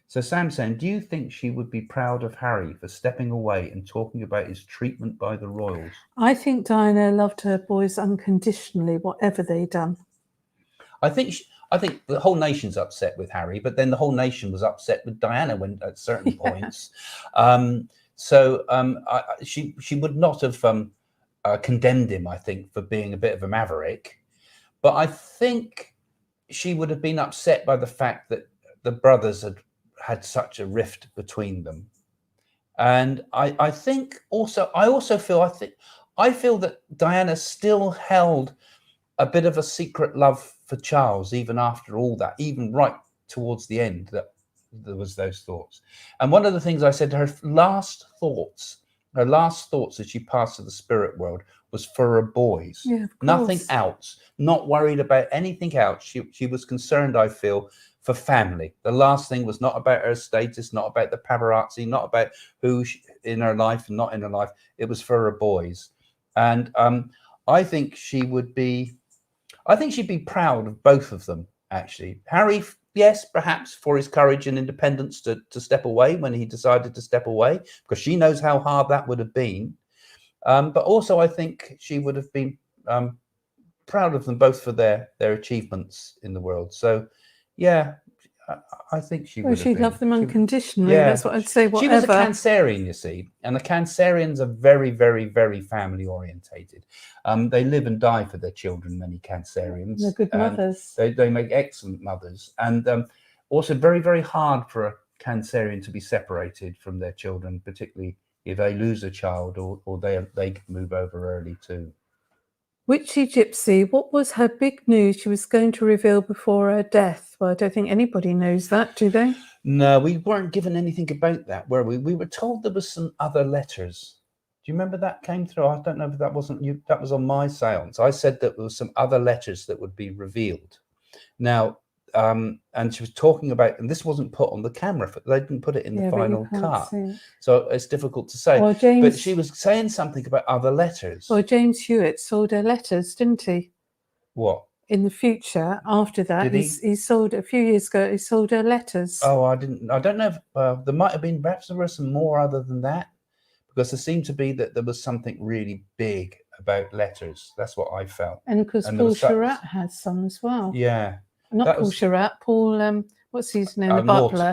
So Sam saying, do you think she would be proud of Harry for stepping away and talking about his treatment by the royals? I think Diana loved her boys unconditionally, whatever they'd done. I think the whole nation's upset with Harry, but then the whole nation was upset with Diana at certain points. She would not have condemned him, I think, for being a bit of a maverick. But I think she would have been upset by the fact that the brothers had such a rift between them. And I feel that Diana still held a bit of a secret love for Charles, even after all that, even right towards the end, that there was those thoughts. And one of the things I said, her last thoughts as she passed to the spirit world was for her boys. Yeah, nothing else, not worried about anything else. She was concerned, I feel, for family. The last thing was not about her status, not about the paparazzi, not about who in her life and not in her life. It was for her boys. And I think she'd be proud of both of them, actually. Harry, yes, perhaps for his courage and independence to step away when he decided to step away, because she knows how hard that would have been. But also I think she would have been proud of them both for their achievements in the world. So, yeah, I think she would. She loved them unconditionally. Yeah, that's what I'd say. Whatever. She was a Cancerian, you see, and the Cancerians are very, very, very family orientated. They live and die for their children. Many Cancerians. They're good mothers. They make excellent mothers, and also very, very hard for a Cancerian to be separated from their children, particularly if they lose a child or they move over early too. Witchy Gypsy, what was her big news she was going to reveal before her death? Well, I don't think anybody knows that, do they? No, we weren't given anything about that, were we? We were told there was some other letters. Do you remember that came through? I don't know if that wasn't you. That was on my seance. I said that there was some other letters that would be revealed. Now, and she was talking about, and this wasn't put on the camera. They didn't put it in the final cut, so it's difficult to say. Well, James, but she was saying something about other letters. Well, James Hewitt sold her letters, didn't he? What? In the future, after that, he sold a few years ago. He sold her letters. Oh, I don't know if there might have been. Perhaps there were some more other than that, because there seemed to be that there was something really big about letters. That's what I felt. And of course, Paul Sherratt had some as well. Yeah. Not Paul Sherratt. Paul, what's his name? The butler.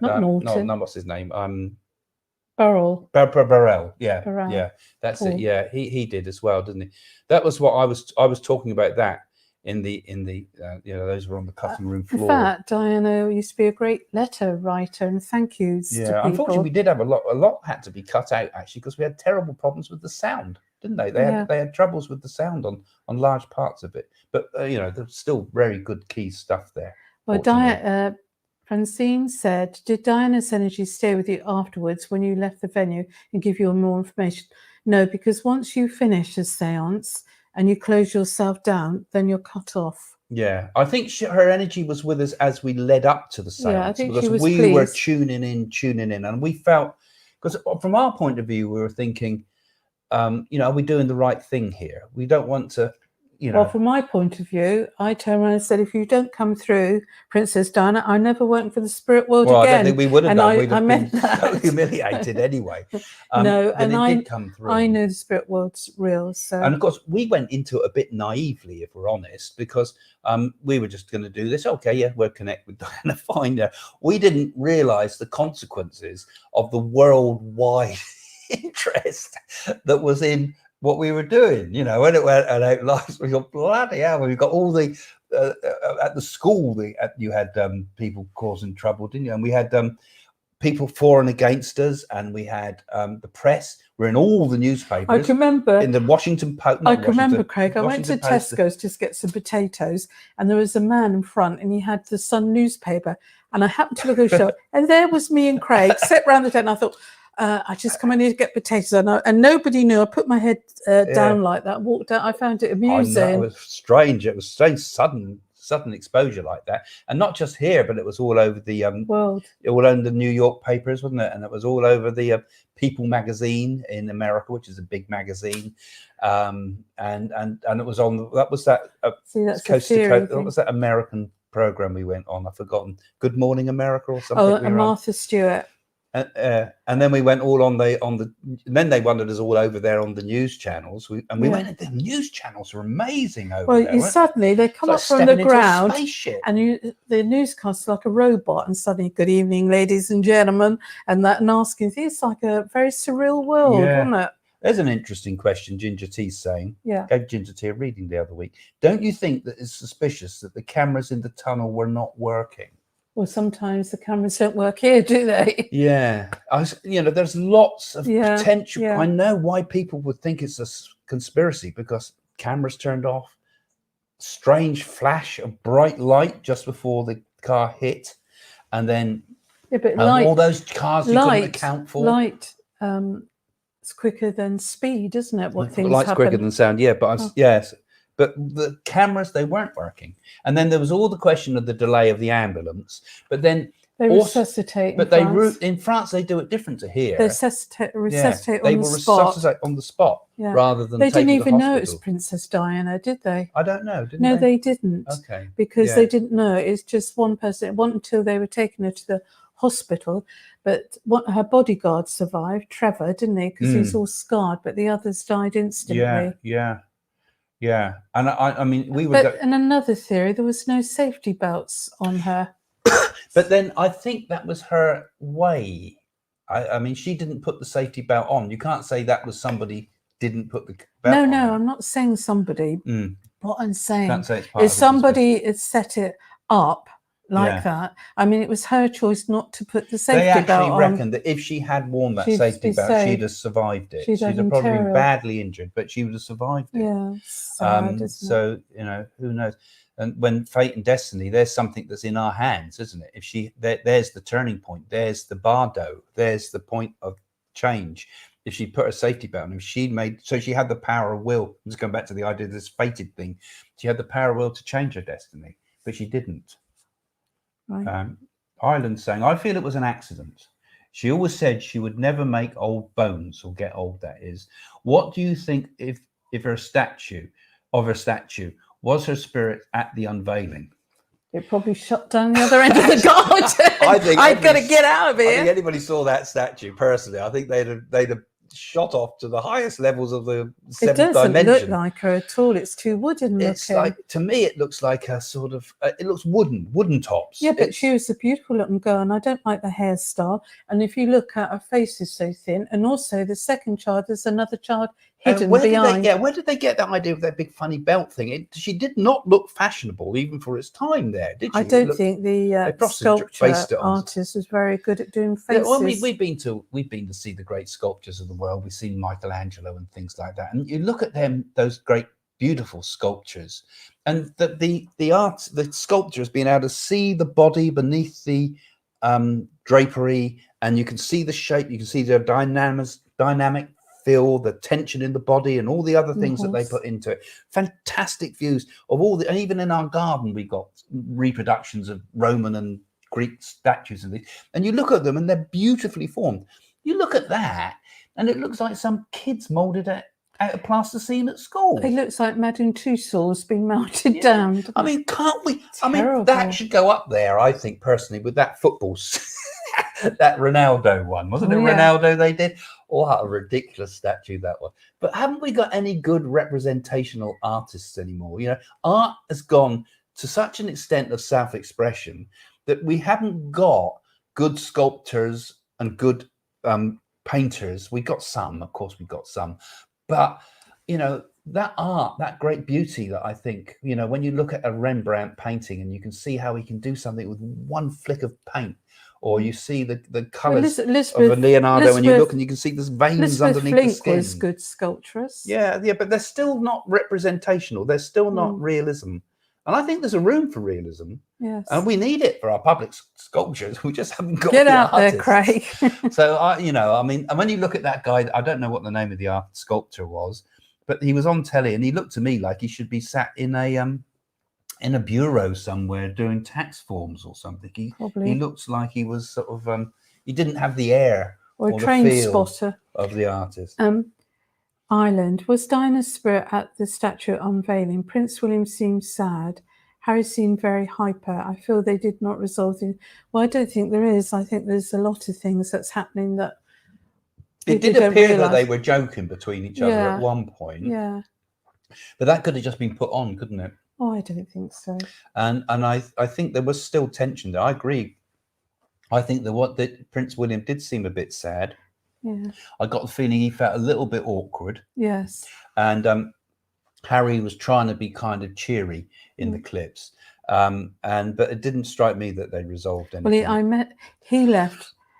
Not Norton. No, what's his name? Burrell. Burrell. Yeah. Burrell. Yeah. That's Paul. it. Yeah. He did as well, didn't he? That was what I was talking about. That in the those were on the cutting room floor. In fact, Diana used to be a great letter writer and thank yous to people. Unfortunately, we did have a lot had to be cut out actually, because we had terrible problems with the sound, didn't they? They had troubles with the sound on large parts of it, but there's still very good key stuff there. Well, Francine said, did Diana's energy stay with you afterwards when you left the venue and give you more information? No, because once you finish a seance and you close yourself down, then you're cut off. Yeah, I think her energy was with us as we led up to the seance. Yeah, I think because she was we pleased. were tuning in, and we felt, because from our point of view, we were thinking, are we doing the right thing here? We don't want to, Well, from my point of view, I turned around and said, if you don't come through, Princess Diana, I'm never working for the spirit world again. I don't think we would have and done. We'd have meant been that. so humiliated anyway. No, and it did come through. I know the spirit world's real. So, and of course, we went into it a bit naively, if we're honest, because we were just going to do this. Okay, yeah, we'll connect with Diana. Fine. We didn't realise the consequences of the worldwide interest that was in what we were doing, when it went out live, we got bloody hell. We got all the at the school. You had people causing trouble, didn't you? And we had people for and against us, and we had the press. We're in all the newspapers. I can remember in the Washington Post. I can remember, Craig. I went to Tesco's to get some potatoes, and there was a man in front, and he had the Sun newspaper. And I happened to look at the show, and there was me and Craig sit round the tent. And I thought, I just come in here to get potatoes, and nobody knew. I put my head down like that, walked out. I found it amusing. I know, it was strange. It was strange, sudden exposure like that, and not just here, but it was all over the world, all over the New York papers, wasn't it? And it was all over the People magazine in America, which is a big magazine, and it was on. That was that. See, that's coast to coast. What was that American program we went on? I've forgotten. Good Morning America or something. Oh, and Martha Stewart. And then we went all on the. And then they wanted us all over there on the news channels. We went into the news channels were amazing over there. Well, suddenly they come up from the ground, and the newscaster's like a robot, and suddenly, good evening, ladies and gentlemen, and asking things. It's like a very surreal world, isn't it? There's an interesting question Ginger T's saying. Yeah. Gave Ginger T a reading the other week. Don't you think that it's suspicious that the cameras in the tunnel were not working? Well, sometimes the cameras don't work here, do they? Yeah. There's lots of potential. Yeah. I know why people would think it's a conspiracy, because cameras turned off, strange flash of bright light just before the car hit, and then all those cars you couldn't account for. Light, it's quicker than speed, isn't it? Light's quicker than sound, yeah. But yes. But the cameras, they weren't working. And then there was all the question of the delay of the ambulance. But then They Also- resuscitate But in France they do it different to here. They resuscitate They on will the spot. resuscitate on the spot Yeah. rather than They didn't taking even the know it was hospital. Princess Diana, did they? I don't know. Didn't No, they? they didn't. Okay. Because Yeah. they didn't know. It's just one person. It wasn't until they were taking her to the hospital. But her bodyguard survived, Trevor, didn't he? Because he's all scarred. But the others died instantly. Yeah. And I mean, we were. But in another theory, there was no safety belts on her. But then I think that was her way. I mean, she didn't put the safety belt on. You can't say that was somebody didn't put the belt on. No, I'm not saying somebody. What I'm saying Can't say it's part is of it, somebody had set it up like Yeah. that. I mean, it was her choice not to put the They safety belt actually on. reckon that if she had worn that She'd safety be belt, safe. she'd have survived it. She'd She'd have have probably been interior. badly injured, but she would have survived it. Yeah, sad, isn't it? So, you know, who knows? And when fate and destiny, there's something that's in our hands, isn't it? If there's the turning point, there's the bardo, there's the point of change. If she put a safety belt on, if she had the power of will. I'm just going back to the idea of this fated thing. She had the power of will to change her destiny, but she didn't. Right. Ireland's saying, I feel it was an accident. She always said she would never make old bones or get old, that is. What do you think if her statue was her spirit at the unveiling? It probably shut down the other end of the garden. I've got to get out of I think here. anybody saw that statue, personally, I think they'd have shot off to the highest levels of the It seventh doesn't dimension. look like her at all. It's too wooden It's looking. like, to me, it looks like a sort of, it looks wooden tops. Yeah, but she was a beautiful looking girl, and I don't like the hairstyle. And if you look at her face is so thin, and also the second child, there's another child hidden where behind. where did they get that idea of that big funny belt thing? She did not look fashionable even for its time there, did she? I don't think the sculpture based it on. artist was very good at doing Yeah, faces. well, we've been to see the great sculptures of the world. We've seen Michelangelo and things like that, and you look at them, those great, beautiful sculptures, and the sculptors being able to see the body beneath the drapery, and you can see the shape, you can see the dynamic feel, the tension in the body, and all the other things that they put into it. Fantastic views of and even in our garden, we got reproductions of Roman and Greek statues and things. And you look at them, and they're beautifully formed. You look at that, and it looks like some kids molded it out of plasticine at school. It looks like Madame Tussauds being melted down. I mean, can't we? I mean, Terrible. that should go up there, I think, personally, with that football, that Ronaldo one. Wasn't it Ronaldo they did? What a ridiculous statue that was. But haven't we got any good representational artists anymore? You know, art has gone to such an extent of self-expression that we haven't got good sculptors and good painters. We got some, of course, we got some. But, you know, that art, that great beauty that I think, you know, when you look at a Rembrandt painting and you can see how he can do something with one flick of paint, or you see the colours of a Leonardo, and you look and you can see there's veins underneath the skin. Was good sculptress. Yeah, but they're still not representational. They're still not realism. And I think there's a room for realism. Yes. And we need it for our public sculptures. We just haven't got Get the out artists. there, Craig. So, I mean, and when you look at that guy, I don't know what the name of the art sculptor was, but he was on telly and he looked to me like he should be sat in a bureau somewhere doing tax forms or something. He looks like he was sort of, he didn't have the air or a the train feel spotter of the artist. Ireland. Was Diana's spirit at the statue unveiling? Prince William seemed sad. Harry seemed very hyper. I feel they did not resolve it. Well, I don't think there is. I think there's a lot of things that's happening that it did appear that they were joking between each other at one point. Yeah. But that could have just been put on, couldn't it? Oh, I don't think so. And I think there was still tension there. I agree. I think that Prince William did seem a bit sad. Yeah. I got the feeling he felt a little bit awkward. Yes. And Harry was trying to be kind of cheery in the clips. But it didn't strike me that they resolved anything. Well,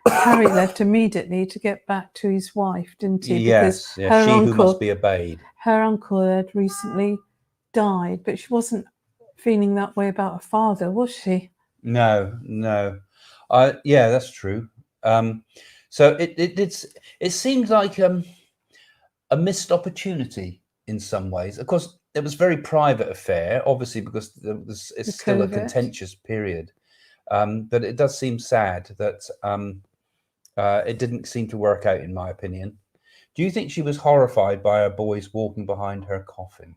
Harry left immediately to get back to his wife, didn't he? Yes, because her uncle, who must be obeyed. Her uncle had recently died, but she wasn't feeling that way about her father, was she? No. Yeah, that's true. So it seemed like a missed opportunity in some ways. Of course, it was a very private affair, obviously, because it's still a contentious period. But it does seem sad that it didn't seem to work out, in my opinion. Do you think she was horrified by her boys walking behind her coffin?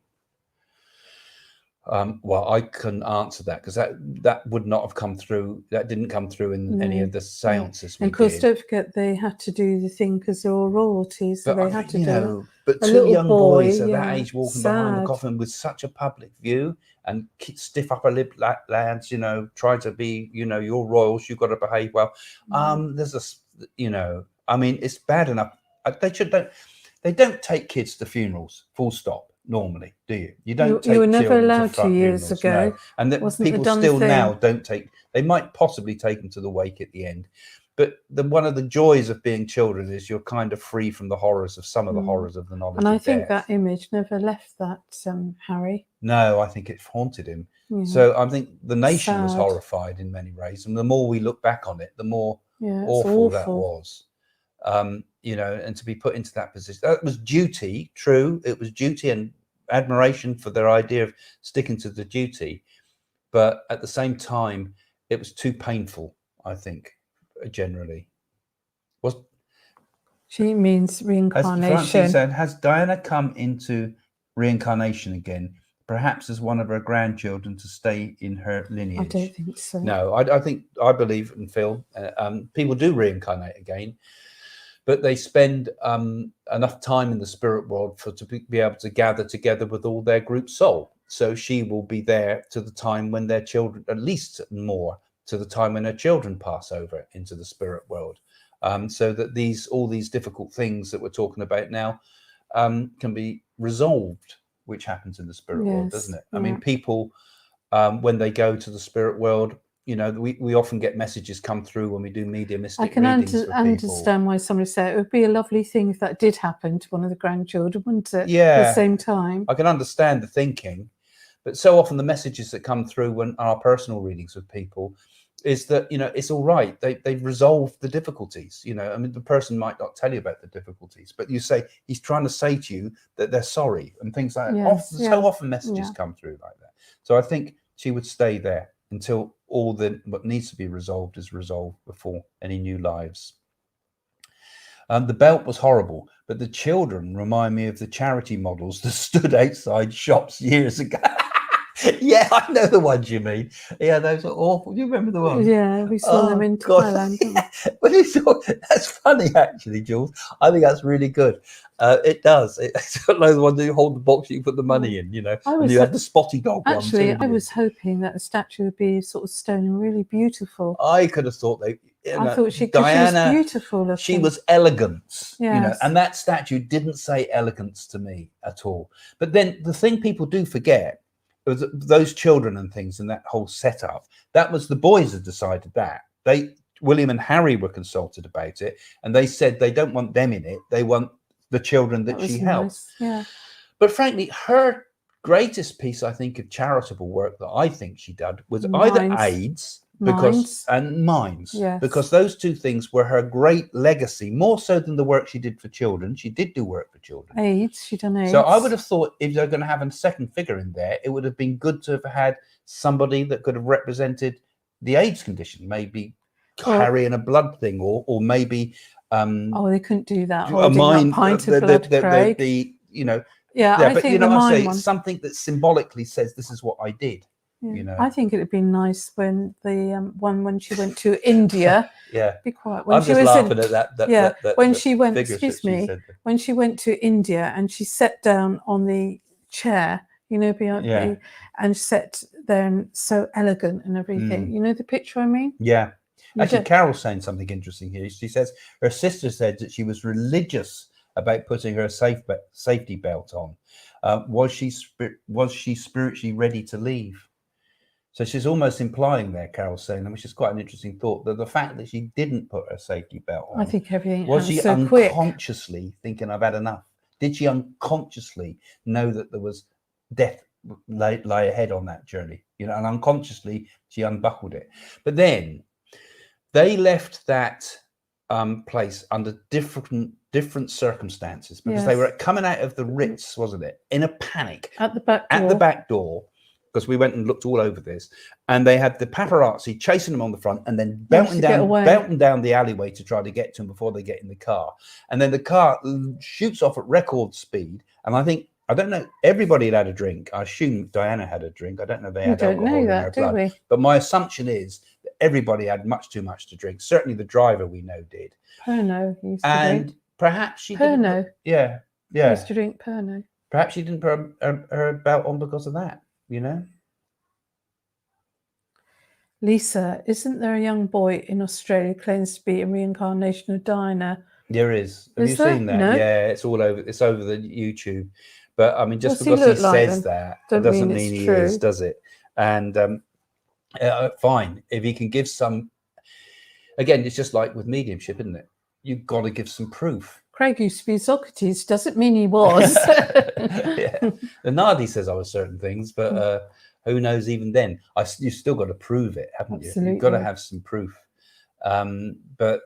Well, I couldn't answer that because that would not have come through. That didn't come through in any of the seances we And of course, did. don't forget they had to do the thing because they're all royalty, so But they had to you do know, it. but A two little young boy, boys at that yeah, age walking behind the sad. coffin with such a public view and stiff upper lip lads, you know, try to be, you know, you're royals, you've got to behave well. There's a, you know, I mean, it's bad enough. They don't take kids to funerals, full stop. Normally, do you? You don't take you were never children allowed to to years funerals, ago. no. And that Wasn't the people done still thing. now don't take. They might possibly take them to the wake at the end, but one of the joys of being children is you're kind of free from the horrors of some of the horrors of the knowledge. And I of think death. that image never left that Harry. No, I think it haunted him. Yeah. So I think the nation was Sad. horrified in many ways, and the more we look back on it, the more It's awful that was. You know, and to be put into that position, that was duty. True, it was duty and admiration for their idea of sticking to the duty, but at the same time, it was too painful. I think generally. She means reincarnation. Said, has Diana come into reincarnation again? Perhaps as one of her grandchildren to stay in her lineage. I don't think so. No, I believe in Phil. People do reincarnate again, but they spend enough time in the spirit world to be able to gather together with all their group soul. So she will be there to the time when their children, at least more, to the time when her children pass over into the spirit world. So that all these difficult things that we're talking about now can be resolved, which happens in the spirit world, doesn't it? I mean, people, when they go to the spirit world, you know, we often get messages come through when we do mediumistic I can understand why somebody said it would be a lovely thing if that did happen to one of the grandchildren, wouldn't it? Yeah. At the same time. I can understand the thinking, but so often the messages that come through when our personal readings with people is that, you know, it's all right. They've resolved the difficulties. You know, I mean, the person might not tell you about the difficulties, but you say he's trying to say to you that they're sorry and things like that. So often messages come through like that. So I think she would stay there until all what needs to be resolved is resolved before any new lives. The belt was horrible, but the children remind me of the charity models that stood outside shops years ago. Yeah, I know the ones you mean. Yeah, those are awful. Do you remember the ones? Yeah, we saw them in Thailand. Yeah. Well, that's funny, actually, Jules. I think that's really good. It does. It's like the one that you hold the box, you put the money in, you know, and you had the spotty dog one. Actually, I was hoping that the statue would be sort of stone and really beautiful. I could have thought I thought she Diana, was beautiful looking. She was elegance, yes. You know, and that statue didn't say elegance to me at all. But then the thing people do forget was those children and things and that whole setup. That was the boys had decided that. William and Harry were consulted about it, and they said they don't want them in it. They want the children that she helped. Yeah. But frankly, her greatest piece, I think, of charitable work that I think she did was either AIDS and Minds, yes. Because those two things were her great legacy, more so than the work she did for children. She did do work for children. AIDS, she done AIDS. So I would have thought if they're going to have a second figure in there, it would have been good to have had somebody that could have represented the AIDS condition, maybe carrying a blood thing, or maybe they couldn't do that. A mind, pint of blood, you know. Yeah, I but think you know, I say something that symbolically says this is what I did. Yeah. You know, I think it'd be nice when the when she went to India. Yeah, be quiet. When I'm she just was laughing at that. When she went, excuse me, when she went to India and she sat down on the chair, you know, and sat there and so elegant and everything. You know the picture I mean? Yeah. Actually, Carol's saying something interesting here. She says her sister said that she was religious about putting her safety belt on. Was she spiritually ready to leave? So she's almost implying there, Carol's saying, which is quite an interesting thought, that the fact that she didn't put her safety belt on. I think everything was she so unconsciously thinking I've had enough? Did she unconsciously know that there was death lay ahead on that journey? You know, and unconsciously she unbuckled it. But then they left that place under different circumstances because they were coming out of the Ritz, wasn't it? In a panic at the back door, because we went and looked all over this, and they had the paparazzi chasing them on the front and then Managed belting down the alleyway to try to get to them before they get in the car. And then the car shoots off at record speed. And I don't know, everybody had a drink. I assume Diana had a drink. I don't know if they had alcohol in their blood. But my assumption is that everybody had much too much to drink. Certainly the driver we know did. Pernod used to And drink. perhaps she Pernod. Yeah. Used to drink Pernod. Perhaps she didn't put her belt on because of that, you know? Lisa, isn't there a young boy in Australia who claims to be a reincarnation of Diana? There is. Have you seen that? No? Yeah, it's all over. It's over the YouTube. But I mean, just Does he because he look like says them? that, Don't it doesn't mean mean it's he true. is, does it? And fine, if he can give some. Again, it's just like with mediumship, isn't it? You've got to give some proof. Craig used to be Socrates. Doesn't mean he was. Yeah. The Nardi says I was certain things, but who knows? Even then, you've still got to prove it, haven't you? You've got to have some proof. But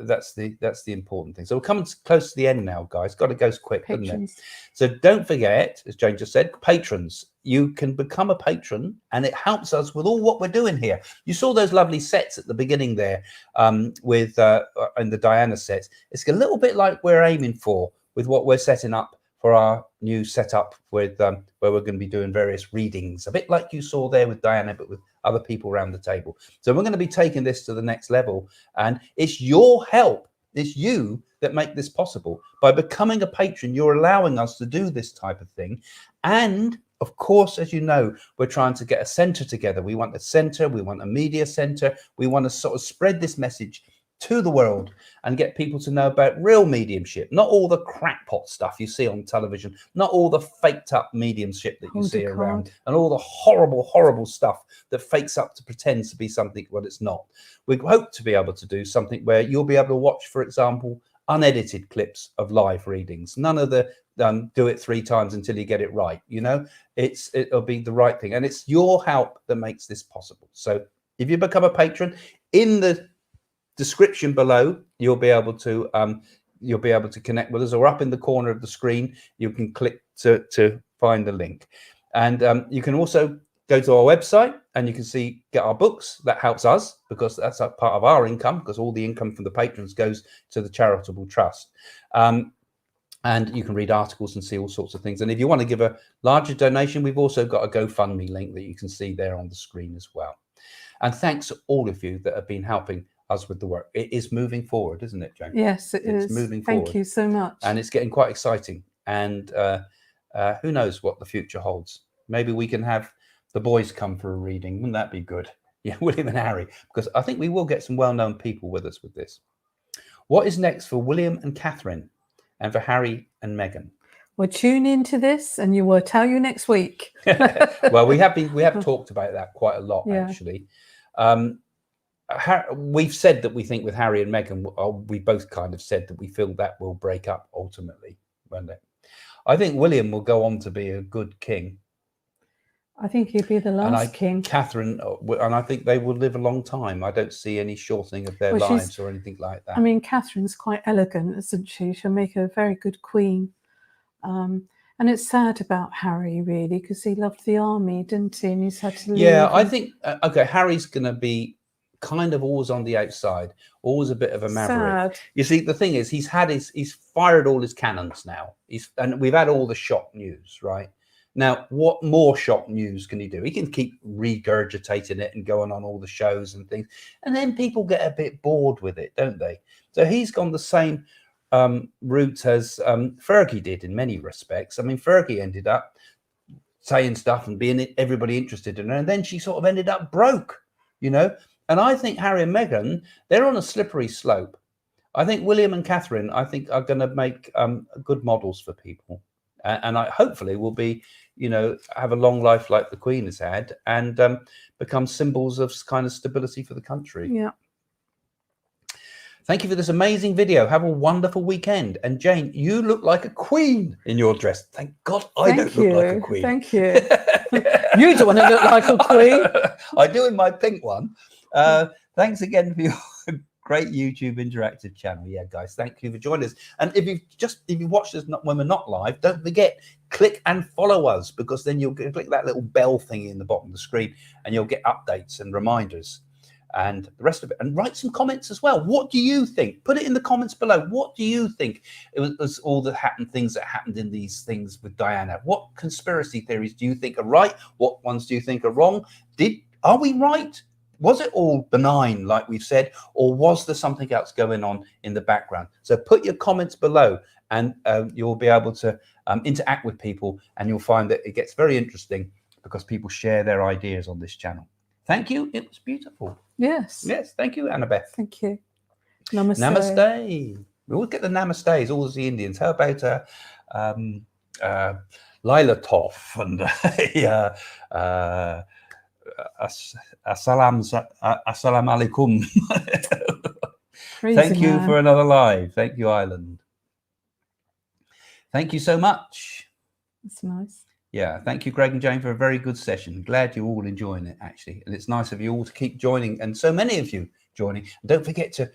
that's the important thing. So we're coming close to the end now, guys. Got to go quick, doesn't it? So don't forget, as Jane just said, patrons. You can become a patron, and it helps us with all what we're doing here. You saw those lovely sets at the beginning there, with in the Diana sets. It's a little bit like we're aiming for with what we're setting up for our new setup with where we're going to be doing various readings, a bit like you saw there with Diana, but with other people around the table. So we're going to be taking this to the next level, and it's your help. It's you that make this possible. By becoming a patron, you're allowing us to do this type of thing. And of course, as you know, we're trying to get a center together. We want a center, we want a media center. We want to sort of spread this message to the world and get people to know about real mediumship, not all the crackpot stuff you see on television, not all the faked up mediumship that you see around, and all the horrible stuff that fakes up to pretend to be something when it's not. We hope to be able to do something where you'll be able to watch, for example, unedited clips of live readings. None of the do it 3 times until you get it right. You know, it'll be the right thing, and it's your help that makes this possible. So if you become a patron, in the description below, you'll be able to connect with us, or up in the corner of the screen you can click to find the link. And you can also go to our website and you can get our books. That helps us because that's a part of our income, because all the income from the patrons goes to the charitable trust. And you can read articles and see all sorts of things. And if you want to give a larger donation, we've also got a GoFundMe link that you can see there on the screen as well. And thanks to all of you that have been helping us with the work. It is moving forward, isn't it, Jane? Yes, it's moving forward. Thank you so much. And it's getting quite exciting. And who knows what the future holds? Maybe we can have the boys come for a reading. Wouldn't that be good? Yeah, William and Harry, because I think we will get some well-known people with us with this. What is next for William and Catherine, and for Harry and Meghan? Well, tune into this, and you will tell you next week. Well, we have talked about that quite a lot, actually. We've said that we think with Harry and Meghan, we both kind of said that we feel that will break up ultimately, won't it? I think William will go on to be a good king. I think he'll be the last king. Catherine, and I think they will live a long time. I don't see any shortening of their lives or anything like that. I mean, Catherine's quite elegant, isn't she? She'll make a very good queen. And it's sad about Harry, really, because he loved the army, didn't he? And he's had to leave. Yeah, I think, okay, Harry's going to be kind of always on the outside, always a bit of a maverick. Sad. You see, the thing is, he's fired all his cannons now. And we've had all the shock news, right? Now, what more shock news can he do? He can keep regurgitating it and going on all the shows and things. And then people get a bit bored with it, don't they? So he's gone the same route as Fergie did in many respects. I mean, Fergie ended up saying stuff and being everybody interested in her. And then she sort of ended up broke, you know? And I think Harry and Meghan, they're on a slippery slope. I think William and Catherine, are going to make good models for people. And I hopefully will be, you know, have a long life like the Queen has had, and become symbols of kind of stability for the country. Yeah. Thank you for this amazing video. Have a wonderful weekend. And Jane, you look like a queen in your dress. Thank God I don't look like a queen. Thank you. You don't want to look like a queen. I do in my pink one. Thanks again for your Great YouTube interactive channel. Yeah, guys, thank you for joining us. And if you watched us when we're not live, don't forget, click and follow us, because then you'll click that little bell thingy in the bottom of the screen and you'll get updates and reminders and the rest of it. And write some comments as well. What do you think? Put it in the comments below. What do you think it was all the things that happened in these things with Diana? What conspiracy theories do you think are right? What ones do you think are wrong? Are we right? Was it all benign, like we've said, or was there something else going on in the background? So put your comments below, and you'll be able to interact with people, and you'll find that it gets very interesting because people share their ideas on this channel. Thank you. It was beautiful. Yes. Yes. Thank you, Annabeth. Thank you. Namaste. Namaste. We always get the namastes, all the Indians. How about Lila Toff and Assalamu alaikum. Thank you for another live. Thank you, Ireland. Thank you so much. That's nice. Yeah, thank you, Greg and Jane, for a very good session. Glad you're all enjoying it, actually. And it's nice of you all to keep joining, and so many of you joining. And don't forget to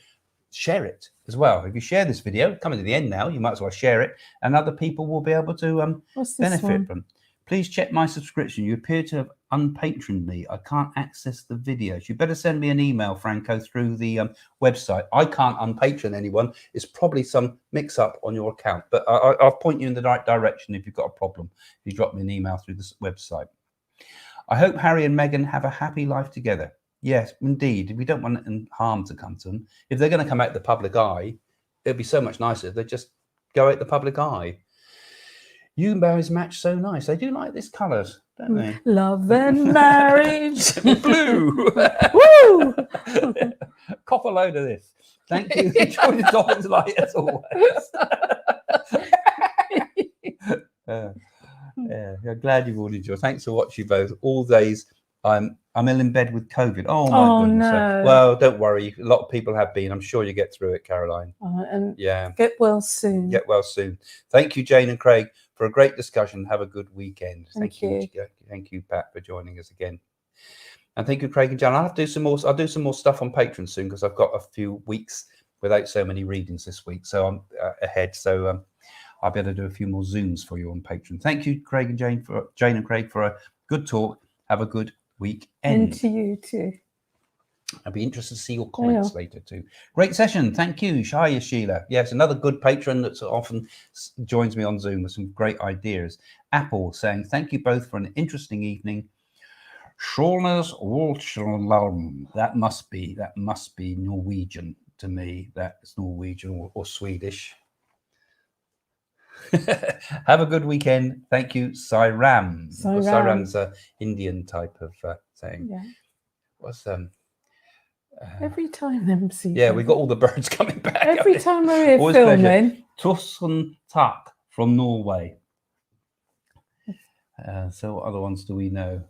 share it as well. If you share this video, coming to the end now, you might as well share it, and other people will be able to benefit from. Please check my subscription. You appear to have unpatroned me. I can't access the videos. You better send me an email, Franco, through the website. I can't unpatron anyone. It's probably some mix-up on your account, but I'll point you in the right direction if you've got a problem. If you drop me an email through this website. I hope Harry and Meghan have a happy life together. Yes, indeed. We don't want any harm to come to them. If they're going to come out the public eye, it'd be so much nicer if they just go out the public eye. You and Barry's match so nice. They do like this colours, don't they? Love and marriage. Blue. Woo! Cop a load of this. Thank you. Enjoy the Dolphins light as always. Yeah, I'm glad you've all enjoyed. Thanks for watching both. All days I'm ill in bed with COVID. Oh my goodness. No. Well, don't worry. A lot of people have been. I'm sure you get through it, Caroline. And yeah. Get well soon. Get well soon. Thank you, Jane and Craig, for a great discussion. Have a good weekend. Thank you. Thank you, Pat, for joining us again. And thank you, Craig and John. I'll do some more stuff on Patreon soon, because I've got a few weeks without so many readings this week. So I'm ahead. So I'll be able to do a few more Zooms for you on Patreon. Thank you, Craig and Jane and Craig, for a good talk. Have a good weekend. And to you too. I'll be interested to see your comments later too. Great session. Thank you. Hiya, Sheila. Yes, another good patron that often joins me on Zoom with some great ideas. Apple saying, thank you both for an interesting evening. Schorner's Wolfschalarm. That must be Norwegian to me. That's Norwegian or Swedish. Have a good weekend. Thank you, Sairam. Sairam's an Indian type of saying. Yeah. What's every time them see. Yeah, we got all the birds coming back. Every time we're here filming. Tusen tak from Norway. So what other ones do we know?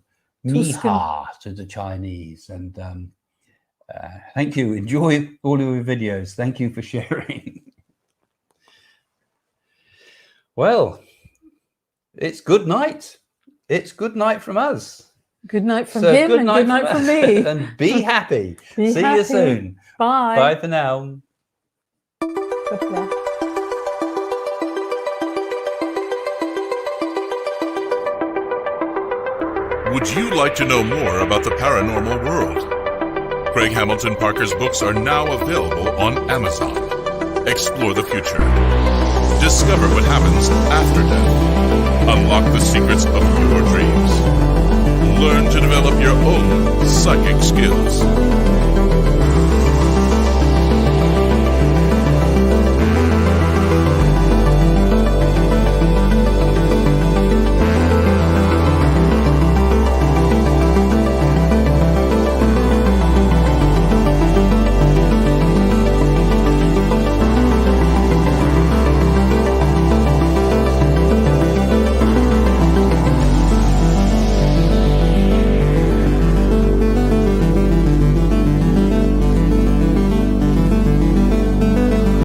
Miha to the Chinese. And thank you. Enjoy all your videos. Thank you for sharing. Well, it's good night. It's good night from us. Good night from him and good night from me. And be happy. See you soon. Bye. Bye for now. Bye. Would you like to know more about the paranormal world? Craig Hamilton Parker's books are now available on Amazon. Explore the future. Discover what happens after death. Unlock the secrets of your dreams. Learn to develop your own psychic skills.